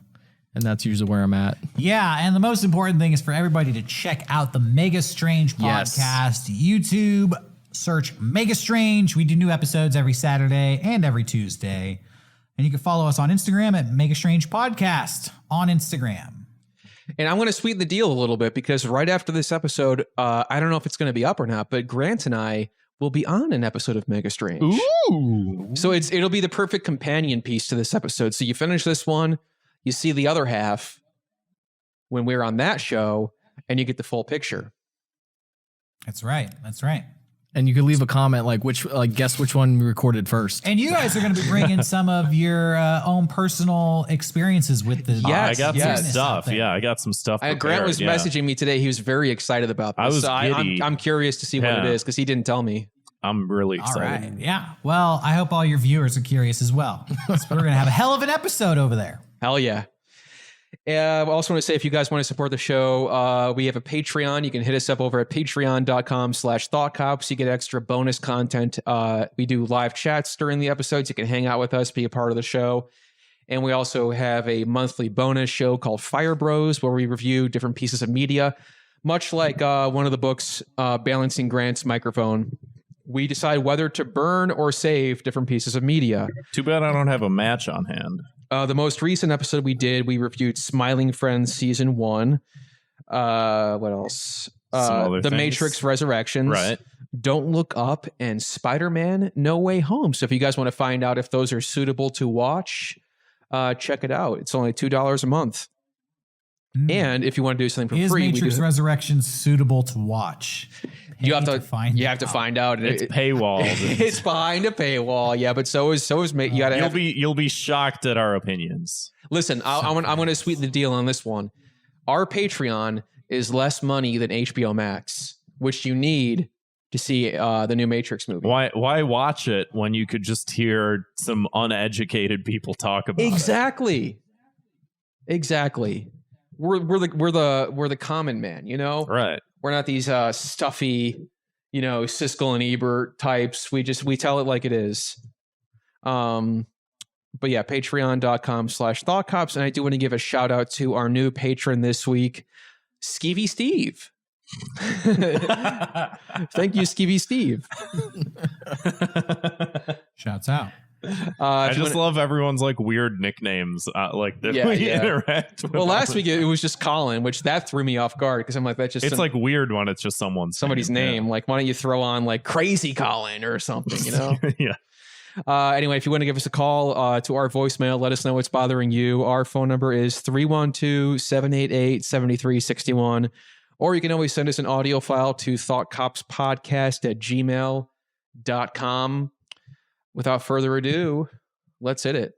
And that's usually where I'm at. Yeah, and the most important thing is for everybody to check out the Mega Strange Yes. podcast. YouTube, search Mega Strange. We do new episodes every Saturday and every Tuesday. And you can follow us on Instagram at Mega Strange Podcast on Instagram. And I'm going to sweeten the deal a little bit because right after this episode, I don't know if it's going to be up or not, but Grant and I will be on an episode of Mega Strange. Ooh. So it'll be the perfect companion piece to this episode. So you finish this one, you see the other half when we're on that show, and you get the full picture. That's right. That's right. And you can leave a comment guess which one we recorded first. And you guys are going to be bringing some of your own personal experiences with the. Yes, I got yes. some stuff. Yeah, I got some stuff. Grant was messaging me today. He was very excited about this. I was so giddy. I'm curious to see what it is because he didn't tell me. I'm really All excited. right. Yeah. Well, I hope all your viewers are curious as well. So we're going to have a hell of an episode over there. Hell yeah. I also want to say, if you guys want to support the show, we have a Patreon. You can hit us up over at patreon.com/thoughtcops. You get extra bonus content. We do live chats during the episodes. You can hang out with us, be a part of the show. And we also have a monthly bonus show called Fire Bros, where we review different pieces of media. Much like one of the books, Balancing Grant's Microphone, we decide whether to burn or save different pieces of media. Too bad I don't have a match on hand. The most recent episode we did, we reviewed Smiling Friends Season 1. What else? The things. Matrix Resurrections. Right. Don't Look Up and Spider-Man No Way Home. So if you guys want to find out if those are suitable to watch, check it out. It's only $2 a month. And if you want to do something for Is free, Matrix Resurrections suitable to watch? you have to find you have to find out. It's paywalled. It's behind a paywall, yeah. But so is you got to. You'll be shocked at our opinions. Listen, I'm going to sweeten the deal on this one. Our Patreon is less money than HBO Max, which you need to see the new Matrix movie. Why watch it when you could just hear some uneducated people talk about it? Exactly. We're the common man, you know? Right. We're not these stuffy, Siskel and Ebert types. We tell it like it is. But yeah, patreon.com/thoughtcops. And I do want to give a shout out to our new patron this week, Skeevy Steve. Thank you, Skeevy Steve. Shouts out. I just love everyone's like weird nicknames that we interact with. Well, last week it was just Colin, which that threw me off guard because I'm like, that's just it's like weird when it's just somebody's name. Yeah. Like, why don't you throw on like Crazy Colin or something, Yeah. Anyway, if you want to give us a call to our voicemail, let us know what's bothering you. Our phone number is 312-788-7361. Or you can always send us an audio file to thoughtcopspodcast@gmail.com. Without further ado, let's hit it.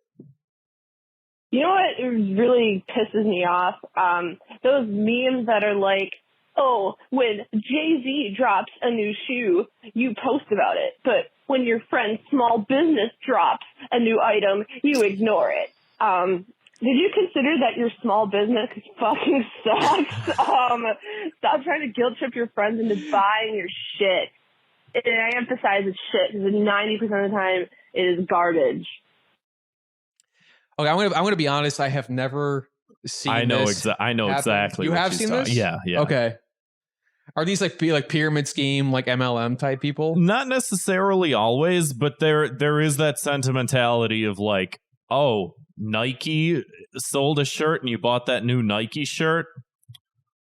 You know what really pisses me off? Those memes that are like, oh, when Jay-Z drops a new shoe, you post about it. But when your friend's small business drops a new item, you ignore it. Did you consider that your small business fucking sucks? Stop trying to guilt trip your friends into buying your shit. And I emphasize it's shit because 90% of the time it is garbage. Okay, I'm gonna be honest. I have never seen. I know this exactly. You what have she's seen talking- this? Yeah. Okay. Are these like pyramid scheme, like MLM type people? Not necessarily always, but there is that sentimentality of like, oh, Nike sold a shirt and you bought that new Nike shirt.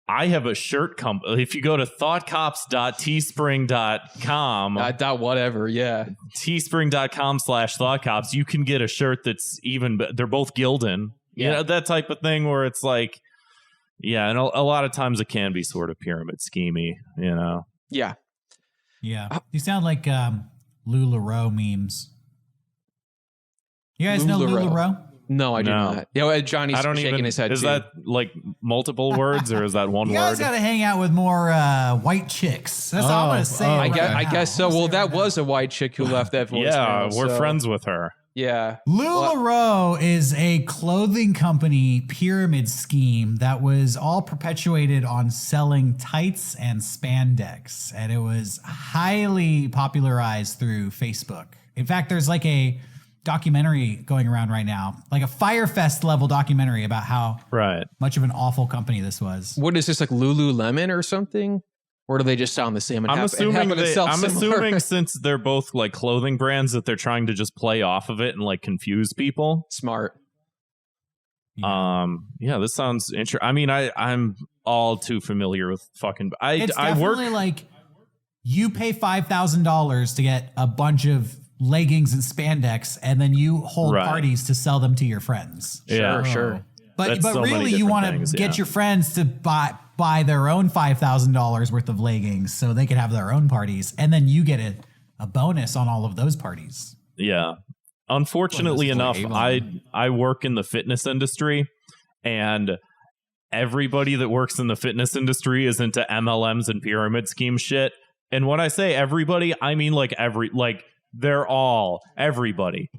I have a shirt company. If you go to thoughtcops.teespring.com, whatever, yeah. teespring.com/thoughtcops, you can get a shirt that's they're both Gildan. Yeah. That type of thing where it's like, yeah, and a lot of times it can be sort of pyramid schemey, Yeah. Yeah. You sound like LuLaRoe memes. You guys know LuLaRoe. LuLaRoe? No, I do No. not. Yeah, Johnny's shaking his head. Is too. that like multiple words or is that one You word? guys got to hang out with more white chicks. That's all I'm going to say. I right guess so. now. Well, that was a white chick who left that voicemail. Yeah, we're so- friends with her. Yeah. LuLaRoe is a clothing company pyramid scheme that was all perpetuated on selling tights and spandex. And it was highly popularized through Facebook. In fact, there's documentary going around right now, like a Firefest level documentary about how much of an awful company this was. What is this, like Lululemon or something? Or do they just sound the same? And I'm I'm assuming since they're both like clothing brands that they're trying to just play off of it and like confuse people. Smart. Yeah, this sounds interesting. I mean, I'm all too familiar with fucking. It's definitely like you pay $5,000 to get a bunch of leggings and spandex, and then you hold parties to sell them to your friends. Yeah, sure. But really, you want to get your friends to buy their own $5,000 worth of leggings so they can have their own parties, and then you get a bonus on all of those parties. Yeah. Unfortunately enough, I work in the fitness industry, and everybody that works in the fitness industry is into MLMs and pyramid scheme shit. And when I say everybody, I mean they're all everybody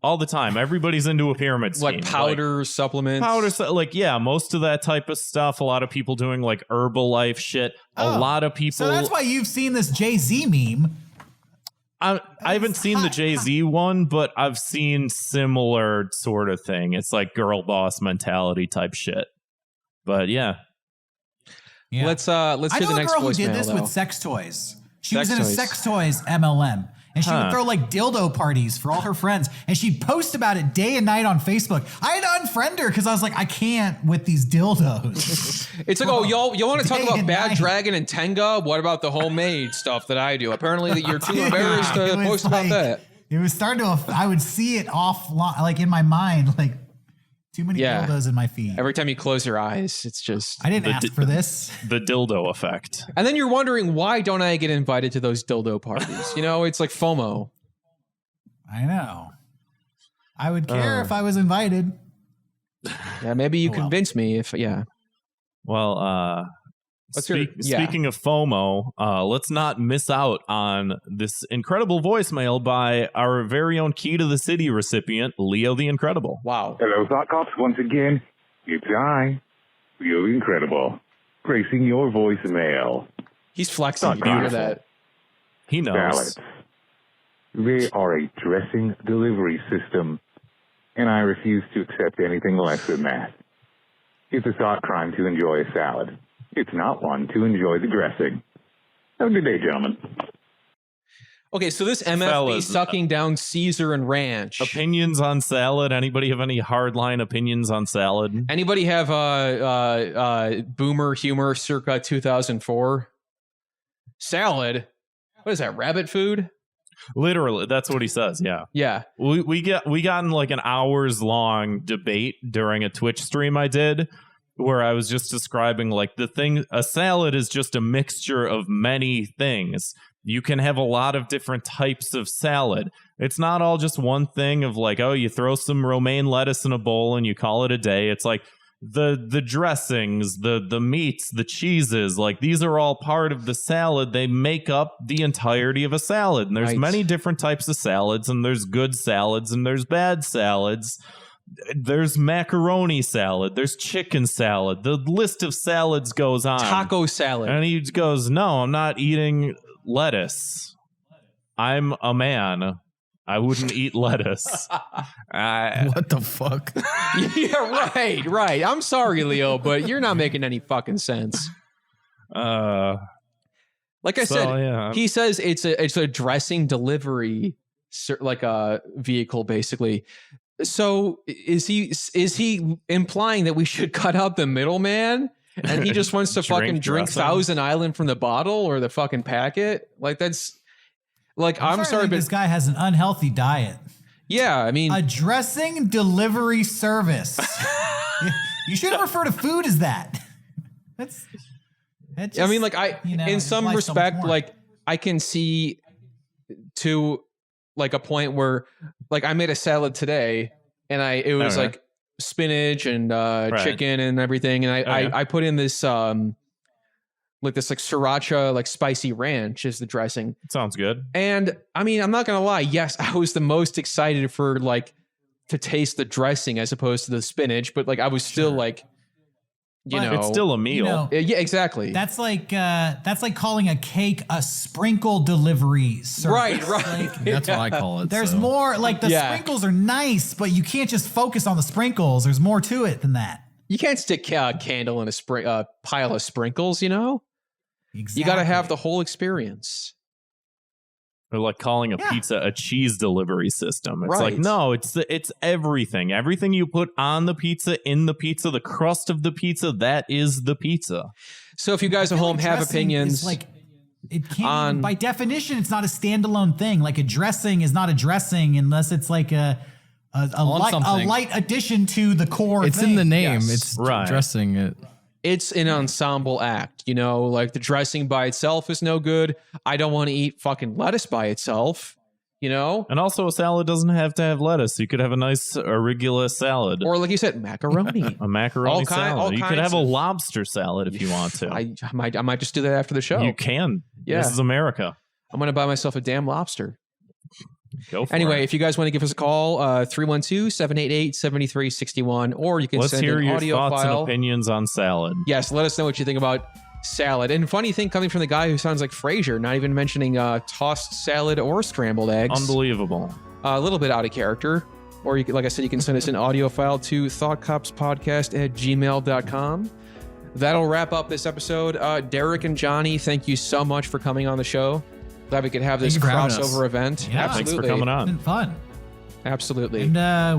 all the time. Everybody's into a pyramid scheme, like powder supplements, most of that type of stuff. A lot of people doing like Herbalife shit. A lot of people. So that's why you've seen this Jay-Z meme. I haven't seen the Jay-Z one, but I've seen similar sort of thing. It's like girl boss mentality type shit. But yeah. Let's hear the next voicemail. I know a girl who did this with sex toys. She was in a sex toys MLM. And she would throw like dildo parties for all her friends. And she'd post about it day and night on Facebook. I had to unfriend her because I was like, I can't with these dildos. It's like, you want to talk about Bad Dragon and Tenga? What about the homemade stuff that I do? Apparently you're too embarrassed to post about that. It was starting to, I would see it like in my mind, like too many dildos in my feed. Every time you close your eyes, it's just... I didn't ask for this. The dildo effect. And then you're wondering, why don't I get invited to those dildo parties? It's like FOMO. I know. I would care if I was invited. Yeah, maybe you convince me if, Well, speaking of FOMO, let's not miss out on this incredible voicemail by our very own Key to the City recipient, Leo the Incredible. Wow. Hello, Thought Cops. Once again, it's I, Leo the Incredible, gracing your voicemail. He's flexing. You hear that? He knows. Salads. They are a dressing delivery system, and I refuse to accept anything less than that. It's a thought crime to enjoy a salad. It's not one to enjoy the dressing. Have a good day, gentlemen. Okay, so this MFB sucking down Caesar and ranch. Opinions on salad? Anybody have any hardline opinions on salad? Anybody have boomer humor circa 2004? Salad? What is that, rabbit food? Literally, that's what he says, yeah. Yeah. We got in like an hours long debate during a Twitch stream I did, where I was just describing like a salad is just a mixture of many things. You can have a lot of different types of salad. It's not all just one thing of like, oh, you throw some romaine lettuce in a bowl and you call it a day. It's like the dressings, the meats, the cheeses, like these are all part of the salad. They make up the entirety of a salad. And there's many different types of salads, and there's good salads and there's bad salads. There's macaroni salad. There's chicken salad. The list of salads goes on. Taco salad. And he goes, no, I'm not eating lettuce. I'm a man. I wouldn't eat lettuce. What the fuck? Yeah, right. I'm sorry, Leo, but you're not making any fucking sense. Like I said, he says it's a dressing delivery, like a vehicle, basically. So is he implying that we should cut out the middleman, and he just wants to fucking drink Thousand Island from the bottle or the fucking packet? Like that's like I'm sorry, but this guy has an unhealthy diet. Yeah, I mean a dressing delivery service. You shouldn't refer to food as that. That's just, I mean, like in some respect, like I can see to like a point where like I made a salad today and it was like spinach and chicken and everything. And I put in this like sriracha, like spicy ranch is the dressing. Sounds good. And I mean, I'm not going to lie. Yes, I was the most excited for like to taste the dressing as opposed to the spinach, but like I was still like You But know, It's still a meal. You know, yeah, exactly. that's like calling a cake a sprinkle delivery service. Right. Like, That's what I call it. there's so. more. Like the Yeah. sprinkles are nice, but you can't just focus on the sprinkles. There's more to it than that. You can't stick a candle in a pile of sprinkles. You know, Exactly. you got to have the whole experience. Or like calling a pizza a cheese delivery system. It's Right. like, no, it's everything. Everything you put on the pizza, in the pizza, the crust of the pizza, that is the pizza. So if you guys at I feel home like have dressing opinions, is like it can't. on- By definition, it's not a standalone thing. Like a dressing is not a dressing unless it's like a something. light addition to the core. It's thing. in the name. Yes. It's Right. dressing it. it's an ensemble act. You know, like the dressing by itself is no good. I don't want to eat fucking lettuce by itself. You know, And also, a salad doesn't have to have lettuce. You could have a nice arugula salad. or like you said, macaroni. A macaroni all salad. You could kinds have a of- lobster salad if you want to. I might just do that after the show. You can. Yeah. This is America. I'm gonna buy myself a damn lobster. Go for Anyway, it. if you guys want to give us a call, 312-788-7361, or you can Let's send hear an your audio thoughts file. and opinions on salad. Yes, let us know what you think about salad. And funny thing coming from the guy who sounds like Frasier, not even mentioning tossed salad or scrambled eggs. Unbelievable. A little bit out of character. Or you can, like I said, you can send us an audio file to thoughtcopspodcast@gmail.com. That'll wrap up this episode. Derrick and Johnny, thank you so much for coming on the show. Glad we could have this Thank you for having crossover us. event. Yeah, Absolutely. Thanks for coming It's on. been fun. Absolutely. And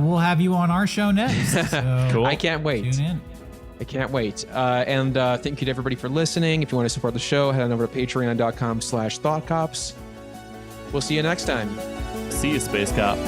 we'll have you on our show next. So Cool. I can't wait. Tune in. I can't wait. And thank you to everybody for listening. If you want to support the show, head on over to patreon.com/thoughtcops. We'll see you next time. See you, Space Cop.